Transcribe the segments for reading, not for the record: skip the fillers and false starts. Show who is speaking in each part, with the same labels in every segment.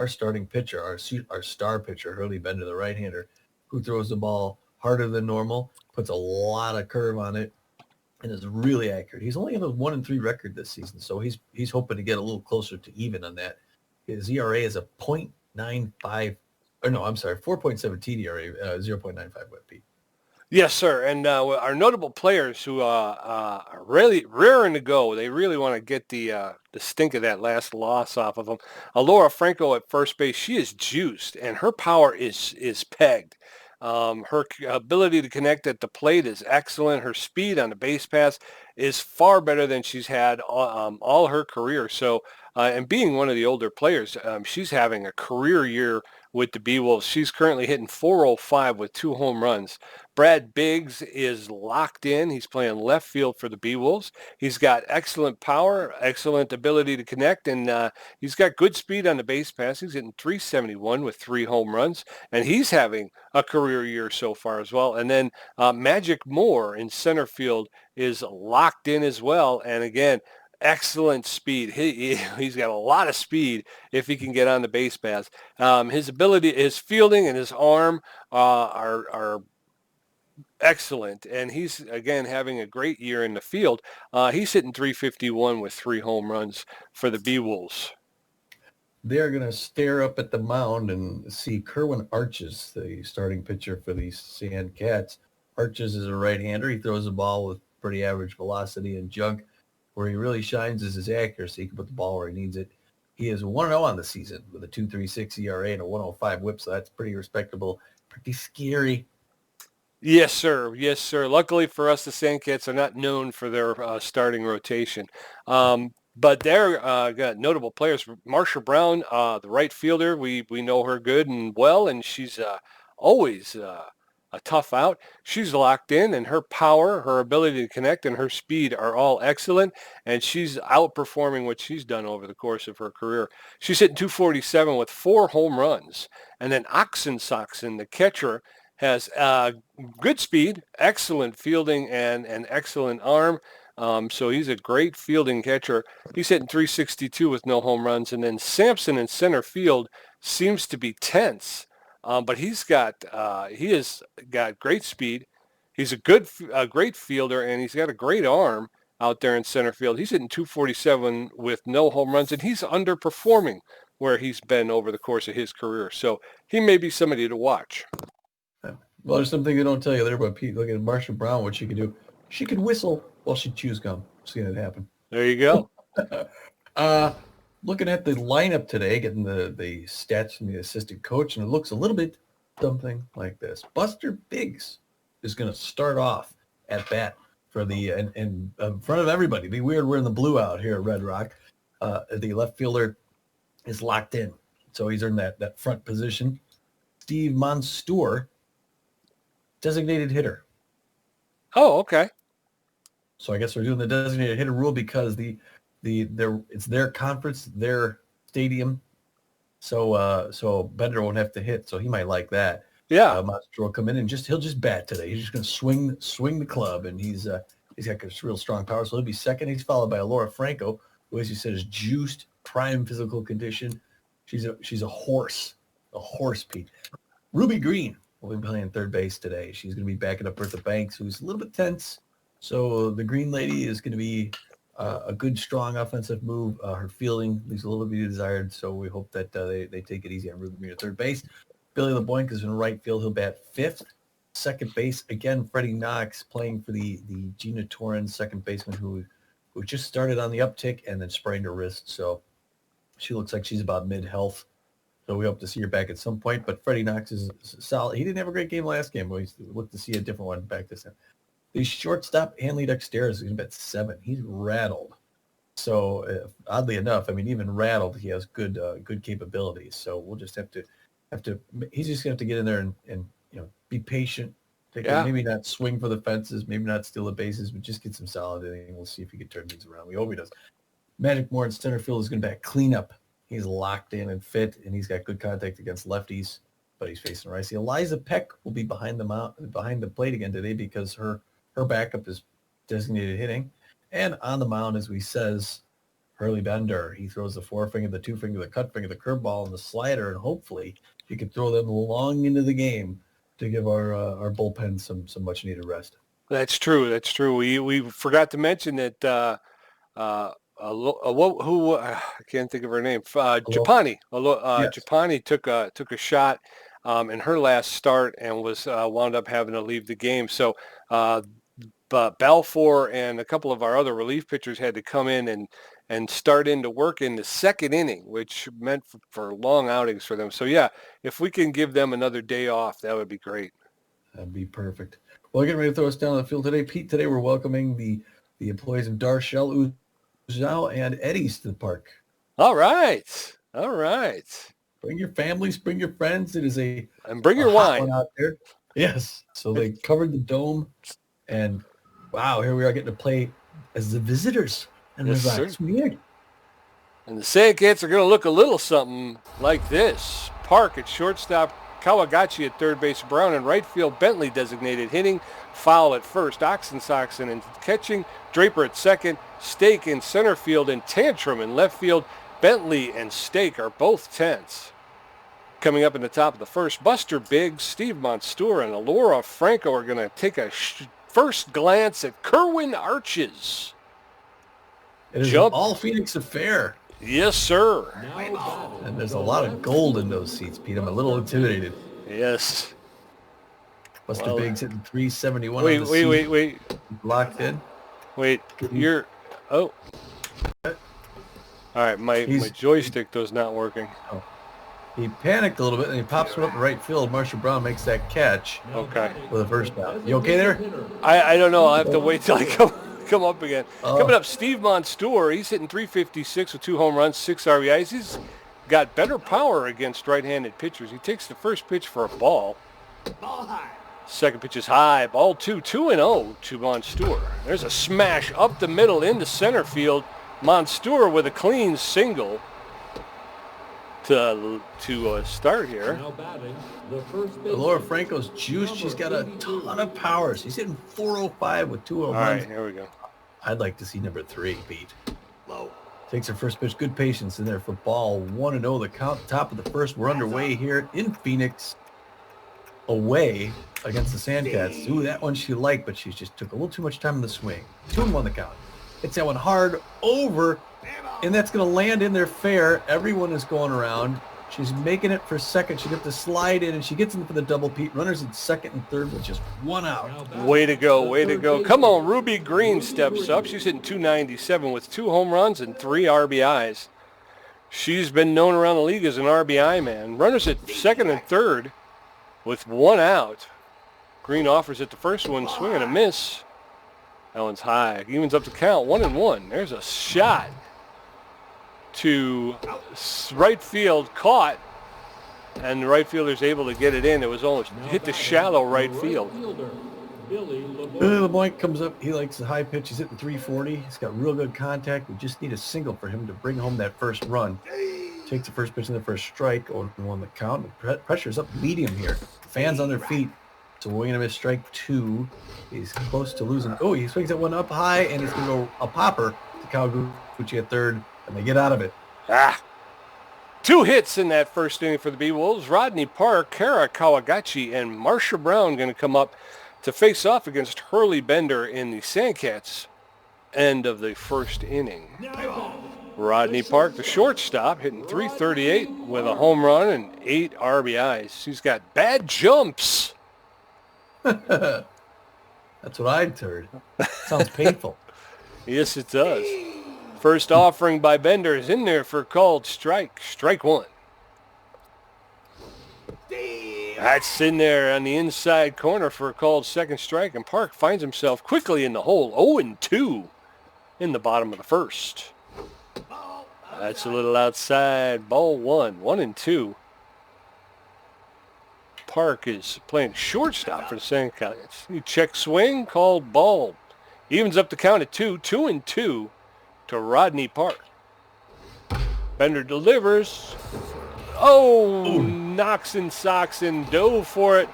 Speaker 1: our starting pitcher, our star pitcher, Hurley Bender, the right-hander, who throws the ball harder than normal, puts a lot of curve on it, and is really accurate. He's only got a 1-3 record this season, so he's hoping to get a little closer to even on that. His ERA is a 0.95, or no, I'm sorry, 4.7 TDRA, 0.95 WHIP.
Speaker 2: Yes, sir. And our notable players who are really raring to go, they really want to get the stink of that last loss off of them. Laura Franco at first base, she is juiced, and her power is pegged. Her ability to connect at the plate is excellent. Her speed on the base pass is far better than she's had all her career. So, and being one of the older players, she's having a career year with the Beewolves. She's currently hitting .405 with 2 home runs. Brad Biggs is locked in. He's playing left field for the Beewolves. He's got excellent power, excellent ability to connect, and he's got good speed on the base pass. He's hitting .371 with 3 home runs, and he's having a career year so far as well. And then Magic Moore in center field is locked in as well. And again, excellent speed. He's got a lot of speed if he can get on the base paths. His ability, his fielding and his arm are excellent. And he's, again, having a great year in the field. He's hitting .351 with 3 home runs for the Beewolves.
Speaker 1: They're going to stare up at the mound and see Kerwin Arches, the starting pitcher for the Sand Cats. Arches is a right-hander. He throws the ball with pretty average velocity and junk. Where he really shines is his accuracy. He can put the ball where he needs it. He is 1-0 on the season with a 2.36 ERA and a 105 WHIP, so that's pretty respectable, pretty scary.
Speaker 2: Yes, sir. Yes, sir. Luckily for us, the Sandcats are not known for their starting rotation. But they're got notable players. Marsha Brown, the right fielder, we know her good and well, and she's always a tough out. She's locked in, and her power, her ability to connect, and her speed are all excellent, and she's outperforming what she's done over the course of her career. She's hitting .247 with 4 home runs. And then Oxensoxen, the catcher, has good speed, excellent fielding, and an excellent arm. So he's a great fielding catcher. He's hitting .362 with no home runs. And then Sampson in center field seems to be tense. But he has got great speed. He's a great fielder, and he's got a great arm out there in center field. He's hitting .247 with no home runs, and he's underperforming where he's been over the course of his career. So he may be somebody to watch.
Speaker 1: Well, there's something they don't tell you there about Pete. Look at Marsha Brown, what she can do. She can whistle while she chews gum. Seeing it happen.
Speaker 2: There you go.
Speaker 1: Looking at the lineup today, getting the stats from the assistant coach, and it looks a little bit something like this. Buster Biggs is going to start off at bat for the in front of everybody. Be weird, we're in the blue out here at Red Rock. The left fielder is locked in, so he's in that front position. Steve Monstour, designated hitter.
Speaker 2: Oh, okay.
Speaker 1: So I guess we're doing the designated hitter rule because it's their conference, their stadium. So Bender won't have to hit, so he might like that.
Speaker 2: Yeah.
Speaker 1: Monster will come in and he'll just bat today. He's just going to swing the club, and he's got this real strong power. So he'll be second. He's followed by Laura Franco, who, as you said, is juiced, prime physical condition. She's a horse, Pete. Ruby Green will be playing third base today. She's going to be backing up Bertha Banks, who's a little bit tense. So the Green Lady is going to be a good, strong offensive move. Her fielding leaves a little bit desired, so we hope that they take it easy on Ruby Green at third base. Billy LeBoink is in right field. He'll bat fifth. Second base, again, Freddie Knox playing for the Gina Torrens, second baseman, who just started on the uptick and then sprained her wrist. So she looks like she's about mid-health. So we hope to see her back at some point. But Freddie Knox is solid. He didn't have a great game last game, but we look to see a different one back this time. The shortstop, Hanley Dexter, is going to bet 7. He's rattled. So oddly enough, I mean, even rattled, he has good capabilities. So we'll just have to. He's just going to have to get in there and be patient. Maybe not swing for the fences, maybe not steal the bases, but just get some solid inning. We'll see if he can turn things around. We hope he does. Magic Moore in center field is going to bat cleanup. He's locked in and fit, and he's got good contact against lefties, but he's facing righty. Eliza Peck will be behind the plate again today because her backup is designated hitting. And on the mound, as we says, Hurley Bender. He throws the forefinger, the two finger, the cut finger, the curveball, and the slider, and hopefully he can throw them long into the game to give our bullpen some much needed rest.
Speaker 2: That's true. That's true. We forgot to mention that I can't think of her name. Japani.
Speaker 1: Yes.
Speaker 2: Japani took a shot in her last start and was wound up having to leave the game. So but Balfour and a couple of our other relief pitchers had to come in and start into work in the second inning, which meant for long outings for them. So yeah, if we can give them another day off, that would be great.
Speaker 1: That'd be perfect. Well, getting ready to throw us down the field today, Pete. Today we're welcoming the employees of Darshell, Uzal, and Eddie's to the park.
Speaker 2: All right.
Speaker 1: Bring your families, bring your friends. It is and
Speaker 2: bring your wine
Speaker 1: out there. Yes. So they covered the dome, and wow, here we are getting to play as the visitors. And
Speaker 2: yes,
Speaker 1: it's weird.
Speaker 2: And the Sandcats are going to look a little something like this. Park at shortstop, Kawagachi at third base, Brown in right field, Bentley designated hitting, foul at first, Oxensoxen in catching, Draper at second, Stake in center field, and Tantrum in left field. Bentley and Stake are both tenths. Coming up in the top of the first, Buster Biggs, Steve Monstour, and Alora Franco are going to take a first glance at Kerwin Arches.
Speaker 1: It is an all Phoenix affair.
Speaker 2: Yes, sir.
Speaker 1: And there's a lot of gold in those seats, Pete. I'm a little intimidated.
Speaker 2: Yes.
Speaker 1: Buster Biggs hitting 371.
Speaker 2: Wait.
Speaker 1: Locked in.
Speaker 2: Wait, you're... Oh. All right, my joystick was not working.
Speaker 1: Oh. He panicked a little bit, and he pops one up in right field. Marshall Brown makes that catch.
Speaker 2: Okay.
Speaker 1: With a first down. You okay there?
Speaker 2: I don't know. I'll have to wait till I come up again. Coming up, Steve Monstour. He's hitting 356 with 2 home runs, 6 RBIs. He's got better power against right-handed pitchers. He takes the first pitch for a ball.
Speaker 3: Ball high.
Speaker 2: Second pitch is high. Ball 2-0 to Monstour. There's a smash up the middle into center field. Monstour with a clean single to start here.
Speaker 3: Now batting, the first
Speaker 1: Laura Franco's juiced. She's got a ton of power. She's hitting 405 with 2 home runs.
Speaker 2: All right, here we go.
Speaker 1: I'd like to see number 3, Pete. Low. Takes her first pitch. Good patience in there for ball 1-0. The count, top of the first. We're underway here in Phoenix. Away against the Sandcats. Ooh, that one she liked, but she just took a little too much time in the swing. 2-1 the count. Hits that one hard over, and that's going to land in there fair. Everyone is going around. She's making it for second. She got to slide in, and she gets in for the double, Pete. Runners at second and third with just 1 out.
Speaker 2: Way to go. Come on, Ruby Green steps up. She's hitting 297 with 2 home runs and 3 RBIs. She's been known around the league as an RBI man. Runners at second and third with 1 out. Green offers it the first one, swing and a miss. That one's high. Evens up the count, 1-1. There's a shot to right field, caught, and the right fielder's able to get it in. It was almost hit the shallow right field.
Speaker 1: LeBlanc comes up. He likes the high pitch. He's hitting 340. He's got real good contact. We just need a single for him to bring home that first run. Takes the first pitch in the first strike, 0-1 the count. Pressure's up medium here. Fans on their feet. So we're going to miss strike 2. He's close to losing. Oh, he swings that one up high, and it's going to go a popper to Kawaguchi at third, and they get out of it.
Speaker 2: 2 hits in that first inning for the Beewolves. Rodney Park, Kara Kawagachi, and Marsha Brown going to come up to face off against Hurley Bender in the Sandcats end of the first inning. Rodney Park, the shortstop, hitting 338 with a home run and 8 RBIs. He's got bad jumps.
Speaker 1: That's what I'd heard. Sounds painful.
Speaker 2: Yes, it does. First offering by Bender is in there for a called strike. Strike 1. That's in there on the inside corner for a called second strike, and Park finds himself quickly in the hole, 0-2 in the bottom of the first. That's a little outside. Ball 1, 1-2. Park is playing shortstop for the Sandcats. He check swing, called ball. Evens up the count at 2-2 to Rodney Park. Bender delivers. Oh, knocks and socks and dove for it,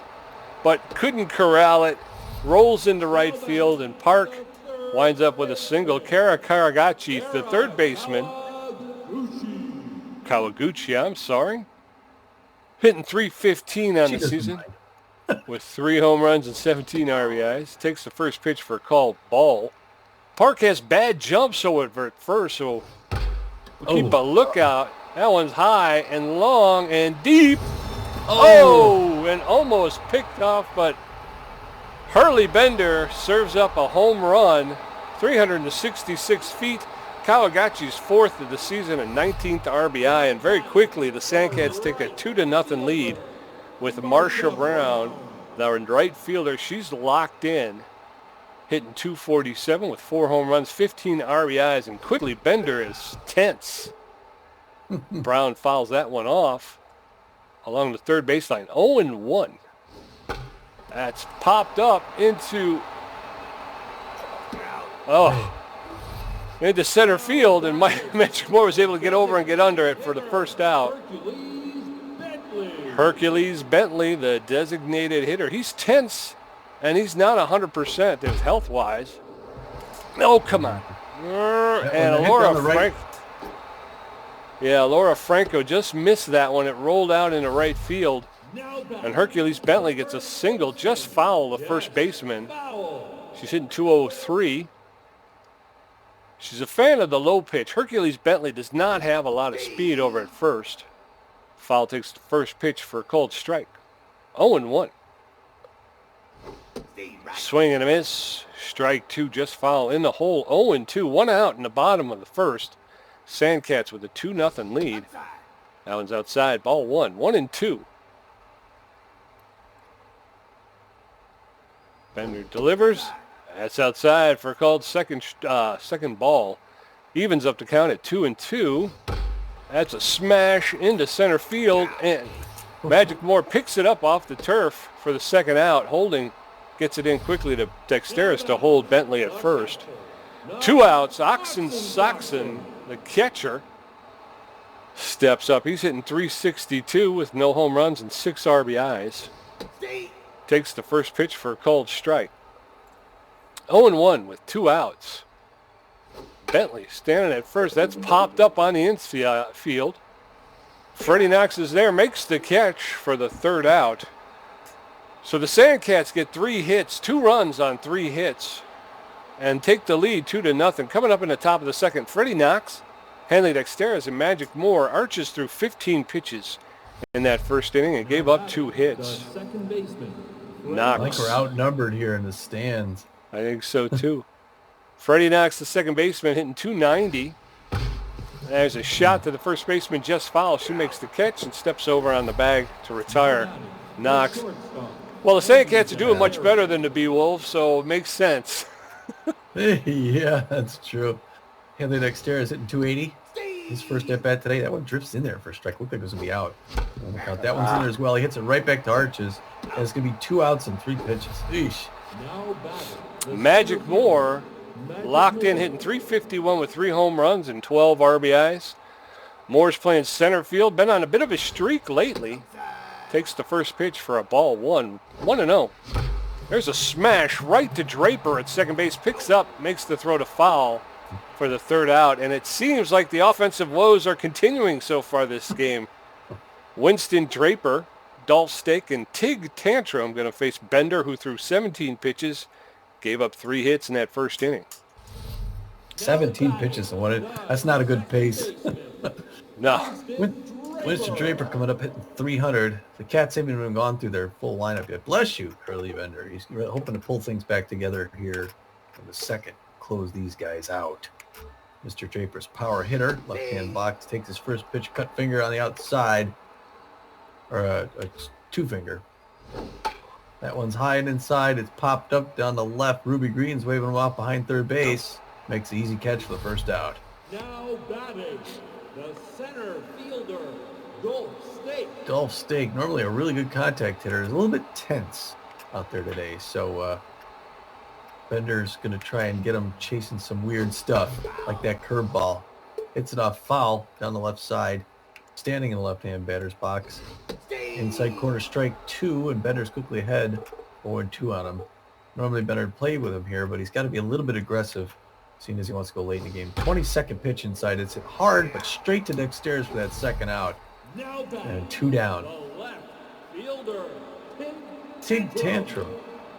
Speaker 2: but couldn't corral it. Rolls into right field, and Park winds up with a single. Karagachi, the third baseman. Kawaguchi, I'm sorry. Hitting .315 on
Speaker 1: She
Speaker 2: the
Speaker 1: doesn't
Speaker 2: season
Speaker 1: mind.
Speaker 2: with 3 home runs and 17 RBIs. Takes the first pitch for a called ball. Park has bad jumps over at first, so we'll keep a lookout. That one's high and long and deep. And almost picked off, but Hurley Bender serves up a home run, 366 feet. Kawagachi's 4th of the season and 19th RBI, and very quickly the Sandcats take a 2-0 lead with Marsha Brown, their right fielder. She's locked in, hitting .247 with 4 home runs, 15 RBIs, and quickly Bender is tense. Brown fouls that one off along the third baseline. 0-1. That's popped up into into center field, and Magic Moore was able to get over and get under it for the first out. Hercules Bentley, the designated hitter. He's tense, and he's not 100% health-wise. Oh, come on. And Laura Franco. Yeah, Laura Franco just missed that one. It rolled out into right field. And Hercules Bentley gets a single, just foul the first baseman. She's hitting .203. She's a fan of the low pitch. Hercules Bentley does not have a lot of speed over at first. Foul takes the first pitch for a cold strike. 0-1. Swing and a miss. Strike 2, just foul in the hole. 0-2. 1 out in the bottom of the first. Sandcats with a 2-0 lead. That one's outside. Ball 1. 1-2. Bender delivers. That's outside for a called second ball. Evens up to count at 2-2. That's a smash into center field, and Magic Moore picks it up off the turf for the second out. Holding gets it in quickly to Dexteris to hold Bentley at first. 2 outs. Oxen Saxon, the catcher, steps up. He's hitting .362 with no home runs and 6 RBIs. Takes the first pitch for a called strike. 0-1 with 2 outs. Bentley standing at first. That's popped up on the infield. Freddie Knox is there, makes the catch for the third out. So the Sandcats get 3 hits, 2 runs on 3 hits, and take the lead 2-0. Coming up in the top of the second, Freddie Knox, Hanley Dexteris, and Magic Moore arches through 15 pitches in that first inning and gave up 2 hits. Knox.
Speaker 1: I think we're outnumbered here in the stands.
Speaker 2: I think so too. Freddie Knox, the second baseman, hitting .290. There's a shot to the first baseman, just foul. She makes the catch and steps over on the bag to retire Knox. Well, the Sandcats are doing much better than the Beewolves, so it makes sense.
Speaker 1: Yeah, that's true. Hanley Dexteris hitting .280. His first at bat today. That one drifts in there for a strike. Looked like it was going to be out. Count. That one's in there as well. He hits it right back to Arches. And it's going to be 2 outs and 3 pitches. Eesh.
Speaker 2: Magic Moore locked in, hitting .351 with 3 home runs and 12 RBIs. Moore's playing center field. Been on a bit of a streak lately. Takes the first pitch for a ball 1. 1-0. There's a smash right to Draper at second base. Picks up, makes the throw to foul for the third out. And it seems like the offensive woes are continuing so far this game. Winston Draper, Dolph Stake, and Tig Tantrum going to face Bender, who threw 17 pitches, gave up 3 hits in that first inning.
Speaker 1: 17 pitches. That's not a good pace.
Speaker 2: No.
Speaker 1: Winston Draper coming up hitting 300. The Cats haven't even gone through their full lineup yet. Bless you, Curly Bender. He's hoping to pull things back together here in the second. Close these guys out. Mr. Draper's power hitter, left-hand box, takes his first pitch, cut finger on the outside, or a 2-finger. That one's high and inside. It's popped up down the left. Ruby Green's waving him off behind third base. Makes the easy catch for the first out.
Speaker 3: Now batting, the center fielder,
Speaker 1: Dolph Stake, normally a really good contact hitter, is a little bit tense out there today. So Bender's going to try and get him chasing some weird stuff, like that curveball. Hits it off foul down the left side, standing in the left-hand batter's box. Inside corner, strike 2, and Bender's quickly ahead, 0-2 on him. Normally better to play with him here, but he's got to be a little bit aggressive, seeing as he wants to go late in the game. 22nd pitch inside. It's hit hard, but straight to Dexter's for that second out. And 2 down.
Speaker 3: The left fielder,
Speaker 1: Tig Tantrum.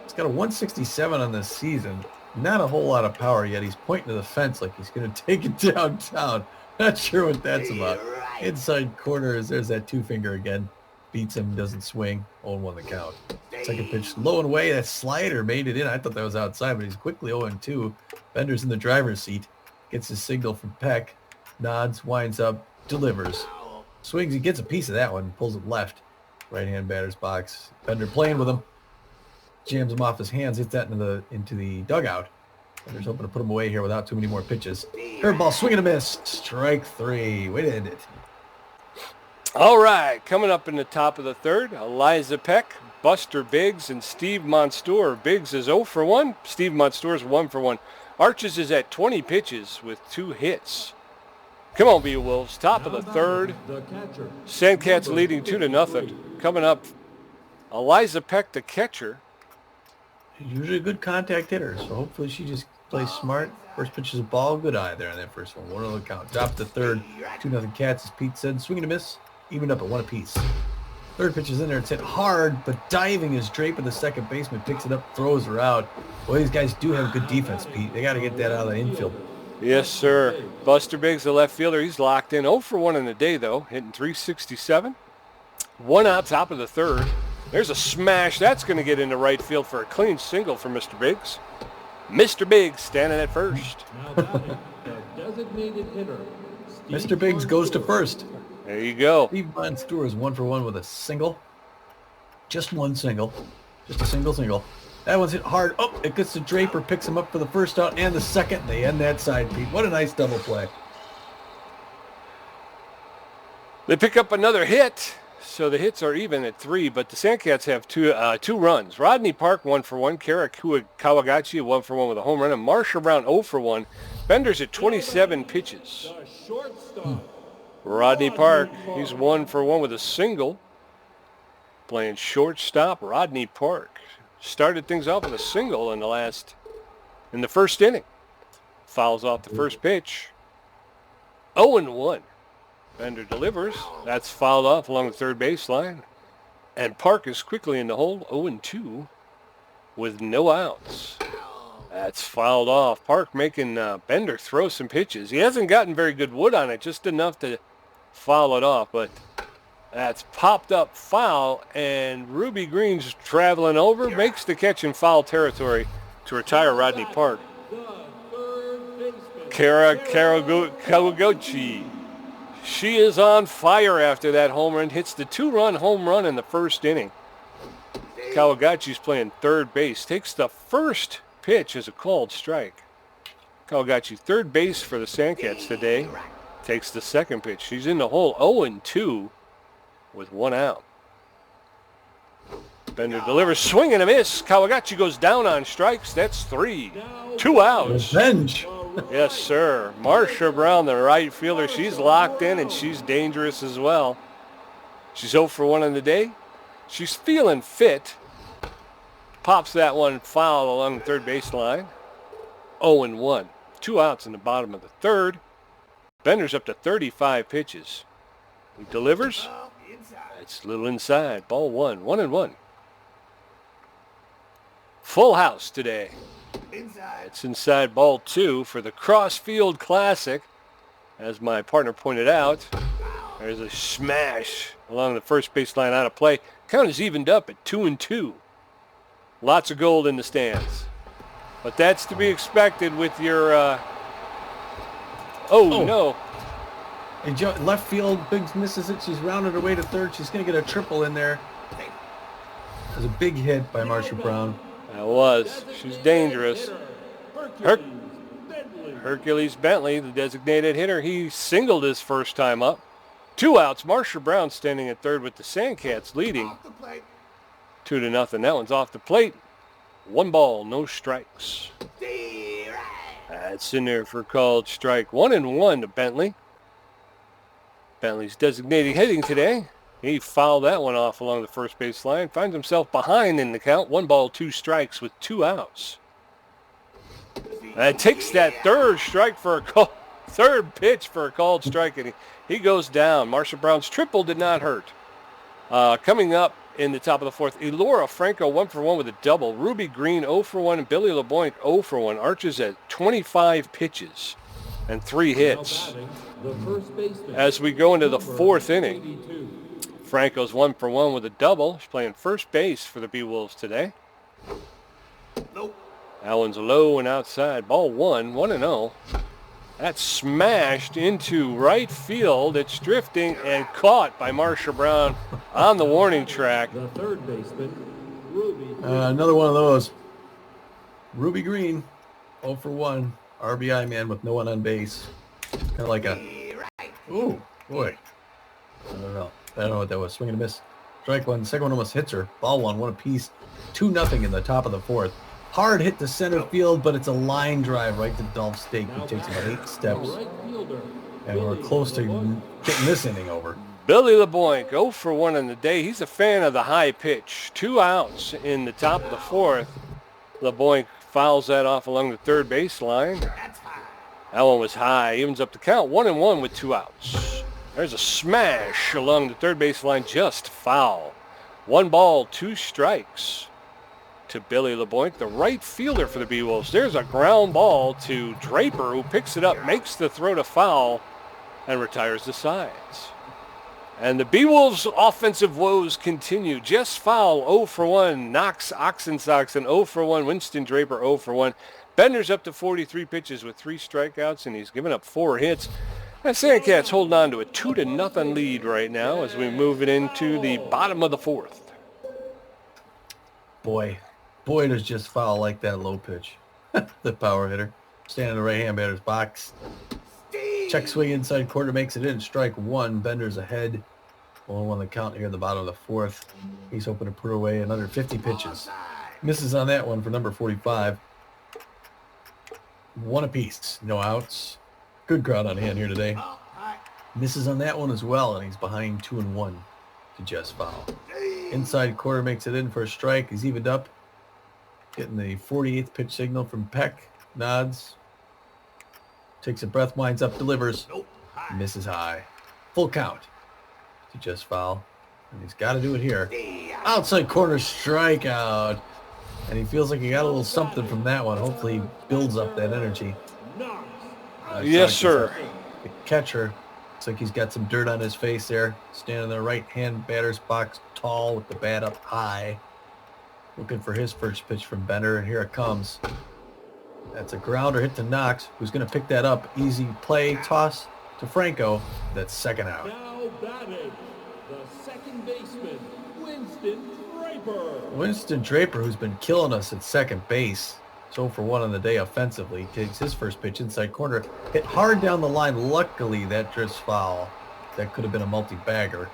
Speaker 1: He's got a 167 on this season. Not a whole lot of power yet. He's pointing to the fence like he's going to take it downtown. Not sure what that's about. Inside corner, there's that 2-finger again. Beats him, doesn't swing. 0-1 the count. Second pitch low and away. That slider made it in. I thought that was outside, but he's quickly 0-2. Bender's in the driver's seat. Gets his signal from Peck. Nods, winds up, delivers. Swings, he gets a piece of that one. Pulls it left. Right-hand batter's box. Bender playing with him. Jams him off his hands. Hits that into the dugout. Bender's hoping to put him away here without too many more pitches. Curveball, swing and a miss. Strike 3. Way to end it.
Speaker 2: All right, coming up in the top of the third, Eliza Peck, Buster Biggs, and Steve Monstour. Biggs is 0 for 1. Steve Monstour is 1 for 1. Arches is at 20 pitches with 2 hits. Come on, Beewolves. Top of the third. Sandcats leading 2-0. Coming up, Eliza Peck, the catcher.
Speaker 1: She's usually a good contact hitter, so hopefully she just plays smart. First pitch is a ball. Good eye there on that first one. 1-0 count. Top of the third. 2-0 Cats, as Pete said. Swing and a miss. Even up at 1 apiece. Third pitch is in there. It's hit hard, but diving is Draper, the second baseman, picks it up, throws her out. Boy, these guys do have good defense, Pete. They got to get that out of the infield.
Speaker 2: Yes, sir. Buster Biggs, the left fielder, he's locked in. 0 for 1 in the day, though, hitting .367. 1 out, top of the third. There's a smash. That's going to get into right field for a clean single for Mr. Biggs. Mr. Biggs standing at first.
Speaker 3: Now batting, the designated hitter,
Speaker 1: Mr. Biggs goes to first.
Speaker 2: There you go.
Speaker 1: Steve Monstour is 1 for 1 with a single. Just one single. Just a single. That one's hit hard. Oh, it gets to Draper, picks him up for the first out and the second. They end that side, Pete. What a nice double play.
Speaker 2: They pick up another hit, so the hits are even at 3, but the Sandcats have two runs. Rodney Park, 1 for 1. Kara Kawagachi, 1 for 1 with a home run. And Marsha Brown, 0 for 1. Bender's at 27 pitches.
Speaker 3: the shortstop.
Speaker 2: Rodney Park, he's 1 for 1 with a single. Playing shortstop, Rodney Park. Started things off with a single in the first inning. Fouls off the first pitch. 0-1. Bender delivers. That's fouled off along the third baseline. And Park is quickly in the hole, 0-2 with no outs. That's fouled off. Park making Bender throw some pitches. He hasn't gotten very good wood on it, just enough to foul it off, but that's popped up foul, and Ruby Green's traveling over, makes the catch in foul territory to retire Rodney Park. Kara Kawaguchi. She is on fire after that home run, hits the 2-run home run in the first inning. Kawagachi's playing third base, takes the first pitch as a called strike. Kawagachi, third base for the Sandcats today, takes the second pitch. She's in the hole, 0-2 with 1 out. Bender delivers, swing and a miss. Kawagachi goes down on strikes. That's 3. 2 outs.
Speaker 1: Revenge.
Speaker 2: Yes, sir. Marsha Brown, the right fielder, she's locked in and she's dangerous as well. She's 0 for 1 in the day. She's feeling fit. Pops that one foul along the third baseline. 0-1. 2 outs in the bottom of the third. Bender's up to 35 pitches. He delivers. It's a little inside. Ball 1. 1-1. Full house today. It's inside ball 2 for the Crossfield Classic. As my partner pointed out, there's a smash along the first baseline out of play. Count is evened up at 2-2. Lots of gold in the stands. But that's to be expected with your... no.
Speaker 1: Left field, Biggs misses it. She's rounded her way to third. She's going to get a triple in there. There's a big hit by Marsha Brown.
Speaker 2: That was. She's dangerous. Hercules Bentley, the designated hitter, he singled his first time up. 2 outs. Marsha Brown standing at third with the Sandcats leading 2-0. That one's off the plate. 1 ball, no strikes. That's in there for called strike. 1-1 to Bentley. Bentley's designated hitting today. He fouled that one off along the first base line. Finds himself behind in the count. 1 ball, 2 strikes with 2 outs. And takes that third pitch for a called strike, and he goes down. Marshall Brown's triple did not hurt. Coming up in the top of the fourth, Elora Franco 1 for 1 with a double. Ruby Green 0 for 1, and Billy LeBoink 0 for 1. Arches at 25 pitches and 3 hits. As we go into the fourth inning, Franco's 1 for 1 with a double. He's playing first base for the Beewolves today. That one's low and outside. Ball 1, 1-0. That's smashed into right field. It's drifting and caught by Marshall Brown on the warning track.
Speaker 3: The third baseman, Ruby.
Speaker 1: Another one of those. Ruby Green, 0 for 1. RBI man with no one on base. Kind of like a... Ooh, boy. I don't know what that was. Swing and a miss. Strike one. Second one almost hits her. Ball 1, 1 apiece. 2-0 in the top of the fourth. Hard hit to center field, but it's a line drive right to Dolph Stake, who takes about 8 steps. And we're close to getting this inning over.
Speaker 2: Billy LeBoink, 0 for 1 in the day. He's a fan of the high pitch. 2 outs in the top of the fourth. LeBoink fouls that off along the third base line. That one was high. Evens up the count. 1-1 with 2 outs. There's a smash along the third base line, just foul. 1 ball, 2 strikes to Billy LeBoink, the right fielder for the Beewolves. There's a ground ball to Draper, who picks it up, makes the throw to foul, and retires the sides. And the Beewolves' offensive woes continue. Jess Fowl, 0 for 1. Knox Oxensoxen, 0 for 1. Winston Draper, 0 for 1. Bender's up to 43 pitches with 3 strikeouts, and he's given up 4 hits. And Sandcats holding on to a 2-0 lead right now as we move it into the bottom of the fourth.
Speaker 1: Boy, does just foul like that low pitch. The power hitter. Standing in the right-hand batter's box. Check swing inside quarter, makes it in. Strike 1. Bender's ahead. 1-1 the count here at the bottom of the fourth. He's hoping to put away another 50 pitches. Misses on that one for number 45. 1 apiece. No outs. Good crowd on hand here today. Misses on that one as well, and he's behind 2-1 to Jess Fowl. Inside quarter makes it in for a strike. He's evened up. Getting the 48th pitch signal from Peck. Nods. Takes a breath, winds up, delivers. Misses high. Full count to Jess Fowl. And he's got to do it here. Outside corner strikeout. And he feels like he got a little something from that one. Hopefully he builds up that energy.
Speaker 2: Yes, sir.
Speaker 1: The catcher. Looks like he's got some dirt on his face there. Standing in the right-hand batter's box, tall with the bat up high. Looking for his first pitch from Bender, and here it comes. That's a grounder hit to Knox, who's going to pick that up. Easy play, toss to Franco. That's second out.
Speaker 3: Now batting, the second baseman, Winston Draper.
Speaker 1: Winston Draper, who's been killing us at second base. 0 for 1 on the day offensively. Takes his first pitch inside corner. Hit hard down the line. Luckily, that drifts foul. That could have been a multi-bagger.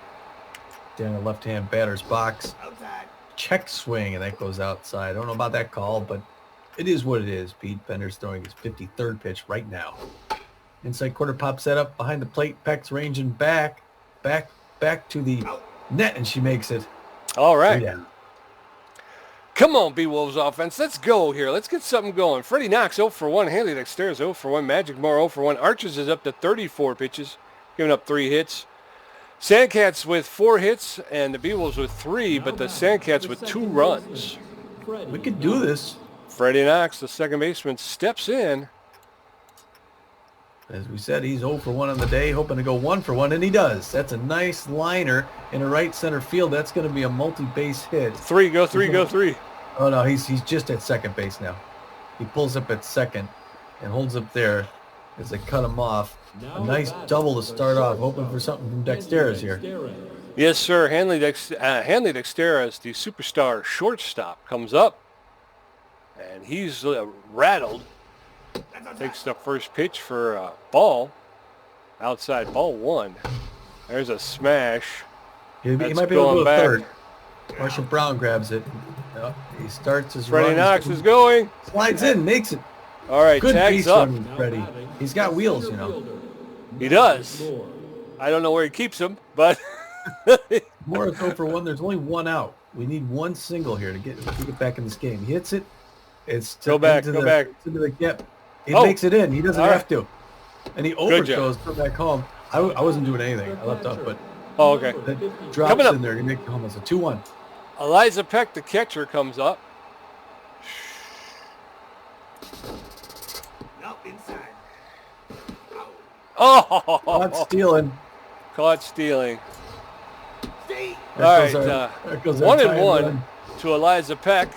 Speaker 1: Down the left-hand batter's box. Check swing, and that goes outside. I don't know about that call, but it is what it is. Pete Bender's throwing his 53rd pitch right now. Inside corner pops that up behind the plate. Peck's ranging back to the net, and she makes it.
Speaker 2: All right.
Speaker 1: 3 down.
Speaker 2: Come on, Beewolves offense. Let's go here. Let's get something going. Freddie Knox 0 for 1. Haley Dexter 0 for 1. Magic Moore 0 for 1. Arches is up to 34 pitches, giving up 3 hits. Sandcats with 4 hits, and the Beewolves with 3, but the Sandcats with 2 runs.
Speaker 1: We could do this.
Speaker 2: Freddie Knox, the second baseman, steps in.
Speaker 1: As we said, he's 0 for 1 on the day, hoping to go 1 for 1, and he does. That's a nice liner in a right center field. That's going to be a multi-base hit.
Speaker 2: 3, go 3, go 3.
Speaker 1: Oh, no, he's just at second base now. He pulls up at second and holds up there as they cut him off. A nice double to start off, hoping for something from Dexteras here.
Speaker 2: Yes, sir. Hanley Dexteras, the superstar shortstop, comes up, and he's rattled. Takes the first pitch for a ball. Outside, ball 1. There's a smash.
Speaker 1: He might be able to go to third. Marshall Brown grabs it. He starts his
Speaker 2: Freddie
Speaker 1: run.
Speaker 2: Knox is going.
Speaker 1: Slides in, makes it.
Speaker 2: All right,
Speaker 1: Good
Speaker 2: tags
Speaker 1: base
Speaker 2: up.
Speaker 1: run, Freddie. He's got wheels, you know.
Speaker 2: He does. I don't know where he keeps them, but
Speaker 1: Morris 0 for 1. There's only one out. We need one single here to get back in this game. He hits it. It's
Speaker 2: Go back.
Speaker 1: into the gap. He makes it in. He doesn't have to. And he overthrows, come back home. I wasn't doing anything. I left up, but
Speaker 2: okay.
Speaker 1: That drops in there. You make it home. It's a 2-1.
Speaker 2: Eliza Peck, the catcher, comes up. Oh! Caught stealing. All right, 1-1 to Eliza Peck.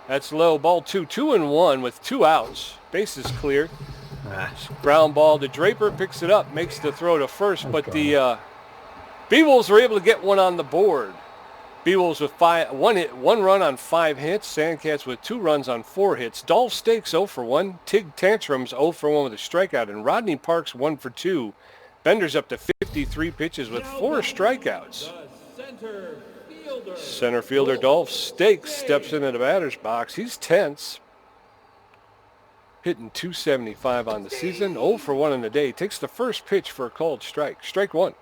Speaker 2: That's low. Ball 2. 2-1 with 2 outs. Bases clear. Ground ball to Draper. Picks it up. Makes the throw to first. But the Beewolves were able to get one on the board. Beewolves with one run on 5 hits. Sandcats with 2 runs on 4 hits. Dolph Stakes 0 for 1. Tig Tantrums 0 for 1 with a strikeout. And Rodney Parks 1 for 2. Bender's up to 53 pitches with 4 strikeouts. Center fielder Dolph Stakes steps into the batter's box. He's tense. Hitting .275 on the season. 0 for 1 in the day. Takes the first pitch for a called strike. Strike 1.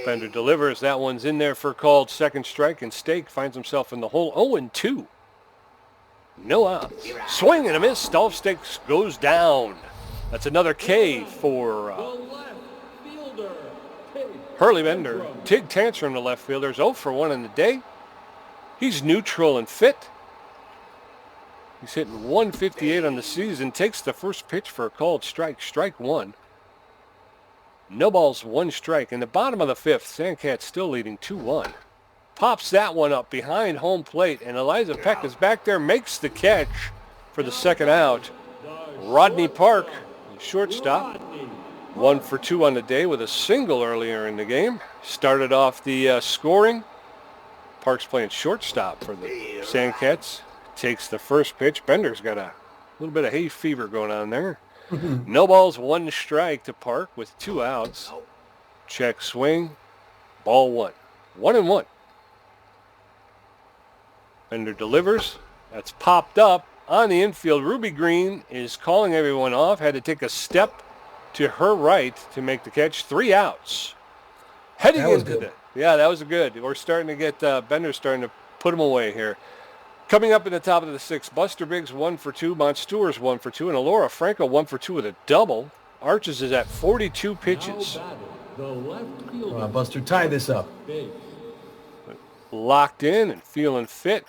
Speaker 2: Bender delivers. That one's in there for a called second strike, and Stake finds himself in the hole. 0-2. No outs. Swing and a miss. Dolph Stakes goes down. That's another K for Hurley Bender. Tig Tantrum, the left fielder, is 0 for 1 in the day. He's neutral and fit. He's hitting 158 on the season. Takes the first pitch for a called strike. Strike 1. No balls, 1 strike. In the bottom of the 5th, Sandcats still leading 2-1. Pops that one up behind home plate, and Eliza Peck is back there, makes the catch for the second out. Rodney Park, shortstop, 1 for 2 on the day with a single earlier in the game. Started off the scoring. Park's playing shortstop for the Sandcats. Takes the first pitch. Bender's got a little bit of hay fever going on there. No balls, 1 strike to Park with 2 outs. Check swing. Ball 1. 1-1. Bender delivers. That's popped up on the infield. Ruby Green is calling everyone off. Had to take a step to her right to make the catch. 3 outs. Heading into the... Yeah, that was good. We're starting to get... Bender's starting to put him away here. Coming up in the top of the 6th, Buster Biggs 1 for 2, Monsteur's 1 for 2, and Alora Franco 1 for 2 with a double. Arches is at 42 pitches.
Speaker 1: Buster, tie this up.
Speaker 2: Locked in and feeling fit.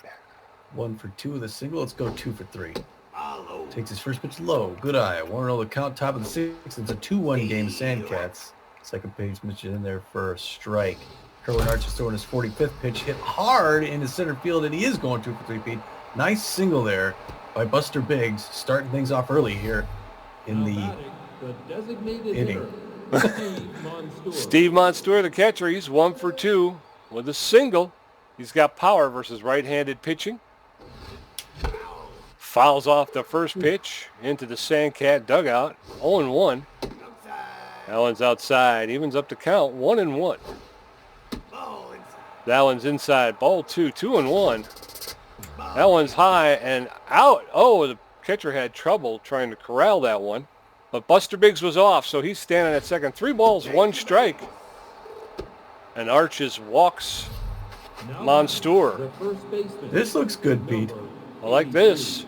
Speaker 1: 1 for 2 with a single. Let's go 2 for 3. Takes his first pitch low. Good eye. 1-0 the count, top of the 6th. It's a 2-1 game, Sandcats. Second page mentioned in there for a strike. Kerwin Arches throwing his 45th pitch, hit hard into center field, and he is going 2 for 3 feet. Nice single there by Buster Biggs, starting things off early here in the inning.
Speaker 2: Steve Monstour, the catcher, he's 1 for 2 with a single. He's got power versus right-handed pitching. Fouls off the first pitch into the Sandcat dugout. 0-1. That one's outside. Evens up the count. 1-1. That one's inside. Ball 2. 2-1. That one's high and out. Oh, the catcher had trouble trying to corral that one. But Buster Biggs was off, so he's standing at second. 3 balls, 1 strike. And Arches walks Monstour.
Speaker 1: This looks good, Pete.
Speaker 2: I like this.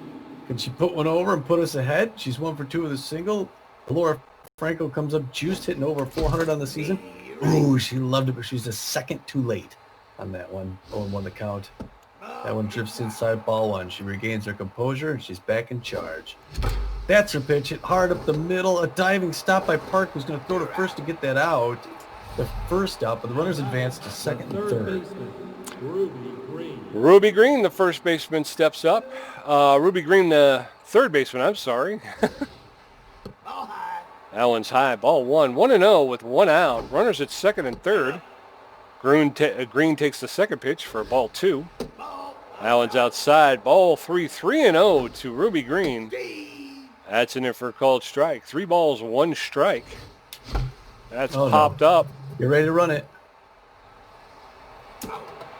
Speaker 1: Can she put one over and put us ahead? She's 1 for 2 with a single. Laura Franco comes up juiced, hitting over 400 on the season. Ooh, she loved it, but she's a second too late on that one. 0-1 the count. That one drifts inside ball 1. She regains her composure, and she's back in charge. That's her pitch. Hit hard up the middle. A diving stop by Park, who's going to throw to first to get that out. The first out, but the runners advance to second and third.
Speaker 2: Ruby Green, the first baseman, steps up. Ruby Green, the third baseman, I'm sorry. That one's high. Ball 1. 1-0 with 1 out. Runners at second and third. Green takes the second pitch for ball 2. That one's outside. Ball 3. 3-0 to Ruby Green. That's in there for a called strike. 3 balls, 1 strike. That's popped up.
Speaker 1: You're ready to run it.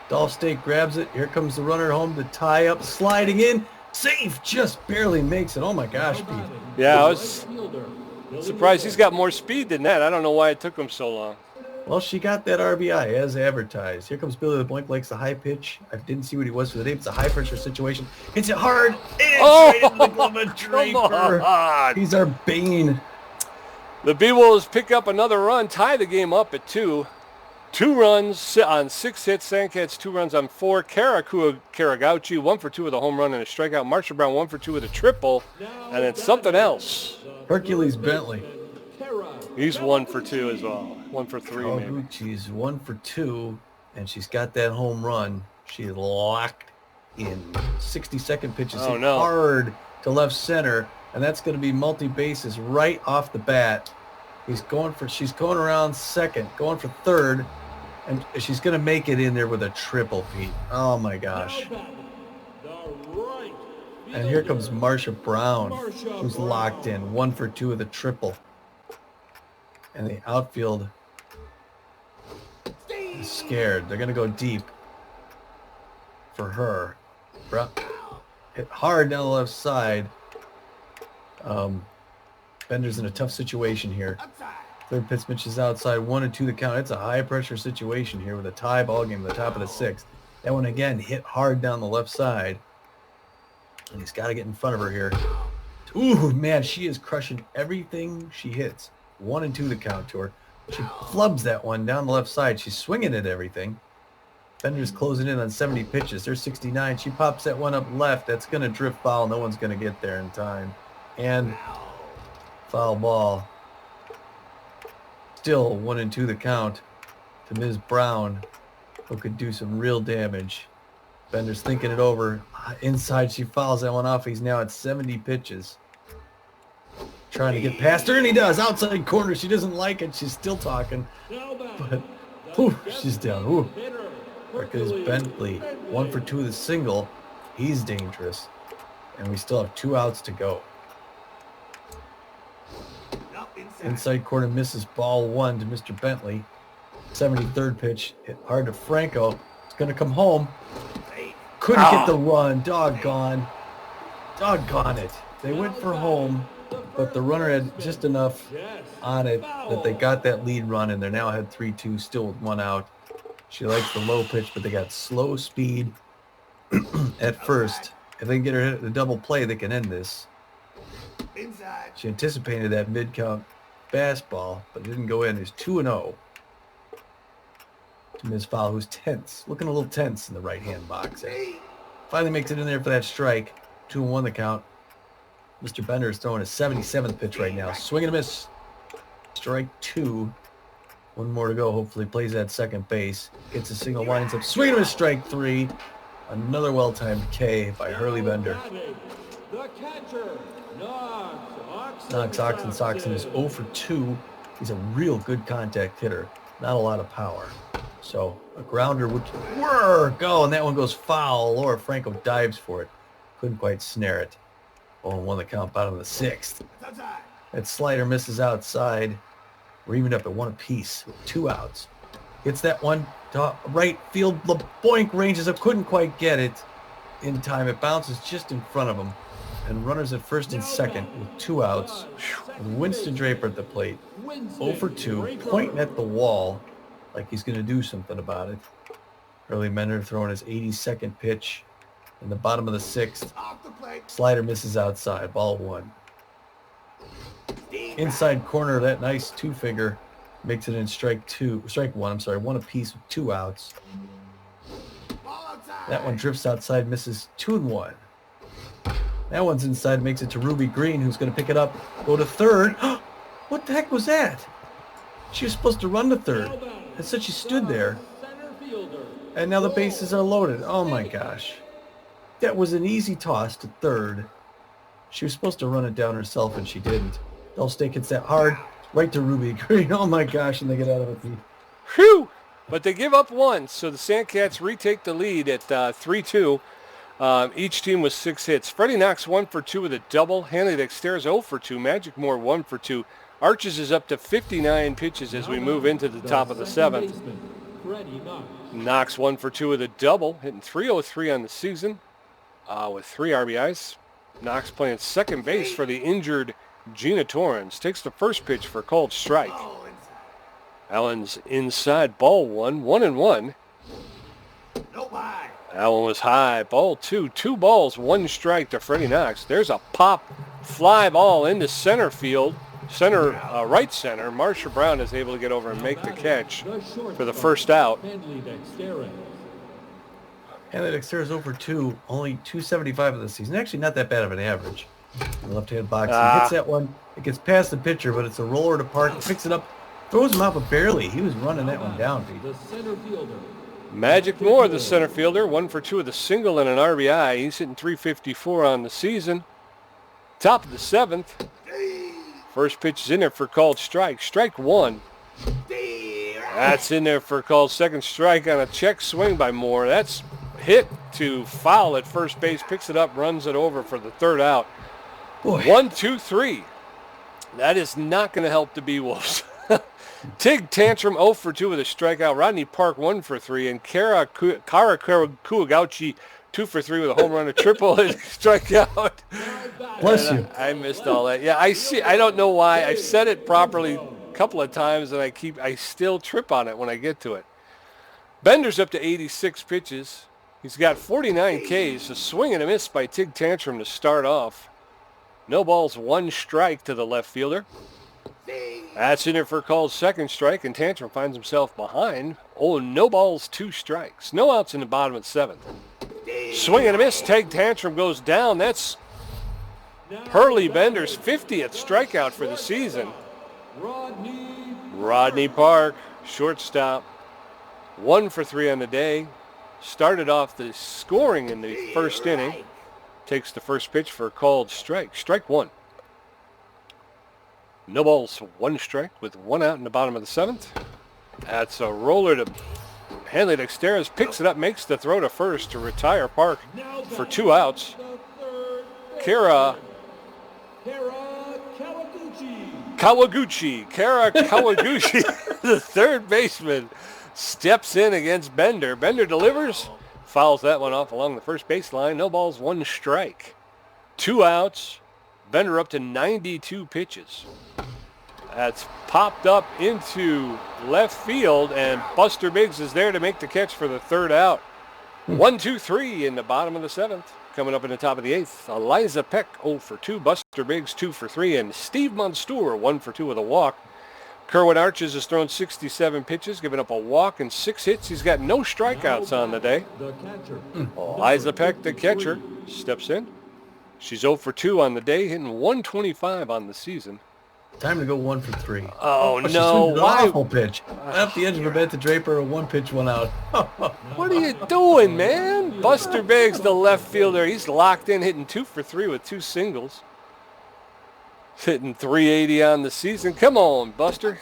Speaker 1: Dolph Stake grabs it. Here comes the runner home to tie up. Sliding in. Safe. Just barely makes it. Oh, my gosh, Pete.
Speaker 2: Yeah, I was surprised. He's got more speed than that. I don't know why it took him so long.
Speaker 1: Well, she got that RBI as advertised. Here comes Billy the Blink, likes the high pitch. I didn't see what he was for the day. It's a high pressure situation. Hits it hard. It's right into the glove of Draper.
Speaker 2: on.
Speaker 1: He's our bane.
Speaker 2: The Beewolves pick up another run, tie the game up at 2. 2 runs on 6 hits. Sandcats 2 runs on 4. Karagauchi 1 for 2 with a home run and a strikeout. Marshall Brown 1 for 2 with a triple. And then something else.
Speaker 1: Hercules Bentley.
Speaker 2: He's 1 for 2 as well. 1 for 3 maybe.
Speaker 1: She's 1 for 2, and she's got that home run. She's locked in. 60-second pitches hit hard to left center, and that's going to be multi-bases right off the bat. She's going around second, going for third, and she's going to make it in there with a triple, Pete. Oh, my gosh. And here comes Marsha Brown, who's locked in. 1 for 2 with a triple. And the outfield is scared. They're going to go deep for her. Hit hard down the left side. Bender's in a tough situation here. Third pitch is outside. 1-2 the count. It's a high-pressure situation here with a tie ball game at the top of the 6th. That one, again, hit hard down the left side. And he's got to get in front of her here. Ooh, man, she is crushing everything she hits. 1-2 the count to her. She flubs that one down the left side. She's swinging at everything. Bender's closing in on 70 pitches. There's 69. She pops that one up left. That's going to drift foul. No one's going to get there in time. And foul ball. Still 1-2 the count to Ms. Brown, who could do some real damage. Bender's thinking it over. Inside, she fouls that one off. He's now at 70 pitches. Trying to get past her, and he does. Outside corner. She doesn't like it. She's still talking. But, she's down. Ooh. Hercules Bentley, 1 for 2 with a single. He's dangerous. And we still have 2 outs to go. Inside corner misses ball 1 to Mr. Bentley. 73rd pitch. Hit hard to Franco. It's going to come home. Couldn't get the run. Doggone it. They went for home, but the runner had just enough on it that they got that lead run, and they're now ahead 3-2, still with 1 out. She likes the low pitch, but they got slow speed at first. If they can get her hit at the double play, they can end this. She anticipated that mid-count fastball, but it didn't go in. There's 2-0 to Ms. Fowl, who's tense, looking a little tense in the right-hand box there. Finally makes it in there for that strike. 2-1 the count. Mr. Bender is throwing his 77th pitch right now. Swing and a miss. Strike 2. 1 more to go. Hopefully plays that second base. Gets a single, winds up. Swing and a miss. Strike 3. Another well-timed K by Hurley Bender.
Speaker 3: The catcher,
Speaker 1: Knox Oxen is 0 for 2. He's a real good contact hitter. Not a lot of power. So a grounder would go, and that one goes foul. Laura Franco dives for it. Couldn't quite snare it. 0-1 the count, bottom of the 6th. That slider misses outside. We're even up at 1 apiece with 2 outs. Gets that one to right field. LeBoink ranges up, couldn't quite get it in time. It bounces just in front of him. And runners at first and second with 2 outs. With Winston Draper at the plate. 0 for 2, pointing at the wall like he's going to do something about it. Hurley Bender throwing his 82nd pitch in the bottom of the 6th. Slider misses outside, ball 1. Inside corner, that nice 2-figure makes it in strike 1, 1 apiece with 2 outs. That one drifts outside, misses 2-1. That one's inside, makes it to Ruby Green, who's going to pick it up, go to third. What the heck was that? She was supposed to run to third. Instead, she stood there. And now the bases are loaded. Oh my gosh. That was an easy toss to third. She was supposed to run it down herself, and she didn't. Delstake hits that hard, right to Ruby Green. Oh my gosh, and they get out of it.
Speaker 2: Whew! But they give up 1, so the Sandcats retake the lead at 3-2. Each team with 6 hits. Freddie Knox 1 for 2 with a double. Hanley Dexter's 0 for 2. Magic Moore 1 for 2. Arches is up to 59 pitches as we move into the top of the 7th. Knox 1 for 2 with a double, hitting .303 on the season with 3 RBIs. Knox playing second base for the injured Gina Torrens. Takes the first pitch for called strike. Allen's inside, ball 1, 1-1. Allen was high, ball 2. 2 balls, 1 strike to Freddie Knox. There's a pop fly ball into center field. Right center. Marsha Brown is able to get over and make the catch for the first out.
Speaker 1: Hanley Dexter's over 2, only 275 of the season. Actually, not that bad of an average. In the left-hand box, he hits that one. It gets past the pitcher, but it's a roller to Park. Picks it up, throws him out, but barely. He was running that one down, Pete.
Speaker 3: The center fielder.
Speaker 2: Magic Moore, the center fielder, 1 for 2 with a single and an RBI. He's hitting .354 on the season. Top of the 7th. First pitch is in there for called strike. Strike 1. That's in there for called second strike on a check swing by Moore. That's hit to foul at first base. Picks it up, runs it over for the third out.
Speaker 1: Boy.
Speaker 2: 1, 2, 3. That is not going to help the Beewolves. Tig Tantrum 0 for 2 with a strikeout. Rodney Park 1 for 3. And Kara Kuwagauchi 2 for 3 with a home run, a triple, and a strikeout.
Speaker 1: Bless you.
Speaker 2: I missed all that. Yeah, I see. I don't know why. I've said it properly a couple of times, and I still trip on it when I get to it. Bender's up to 86 pitches. He's got 49 Ks. A swing and a miss by Tig Tantrum to start off. No balls, 1 strike to the left fielder. That's in there for a called second strike, and Tantrum finds himself behind. Oh, no balls, 2 strikes. No outs in the bottom of the 7th. Swing and a miss. Tig Tantrum goes down. That's Hurley Bender's 50th strikeout for the season. Rodney Park, shortstop, 1 for 3 on the day. Started off the scoring in the first inning. Takes the first pitch for a called strike. Strike 1. No balls, 1 strike with 1 out in the bottom of the 7th. That's a roller to Hanley Dexteras. Picks it up, makes the throw to first to retire Park for 2 outs. Kara Kawaguchi, the third baseman, steps in against Bender. Bender delivers, fouls that one off along the first baseline. No balls, 1 strike. 2 outs. Bender up to 92 pitches. That's popped up into left field, and Buster Biggs is there to make the catch for the third out. 1, 2, 3 in the bottom of the 7th. Coming up in the top of the 8th, Eliza Peck 0 for 2, Buster Biggs 2 for 3, and Steve Monstour 1 for 2 with a walk. Kerwin Arches has thrown 67 pitches, given up a walk and 6 hits. He's got no strikeouts on the day. Eliza Peck, the catcher, steps in. She's 0 for 2 on the day, hitting 125 on the season.
Speaker 1: Time to go 1 for 3.
Speaker 2: Oh,
Speaker 1: She
Speaker 2: no.
Speaker 1: swings an
Speaker 2: Why?
Speaker 1: awful pitch. Up the edge of her bed to Draper, a 1 pitch, 1 out.
Speaker 2: What are you doing, man? Buster Biggs, the left fielder. He's locked in, hitting 2 for 3 with 2 singles. Hitting 380 on the season. Come on, Buster.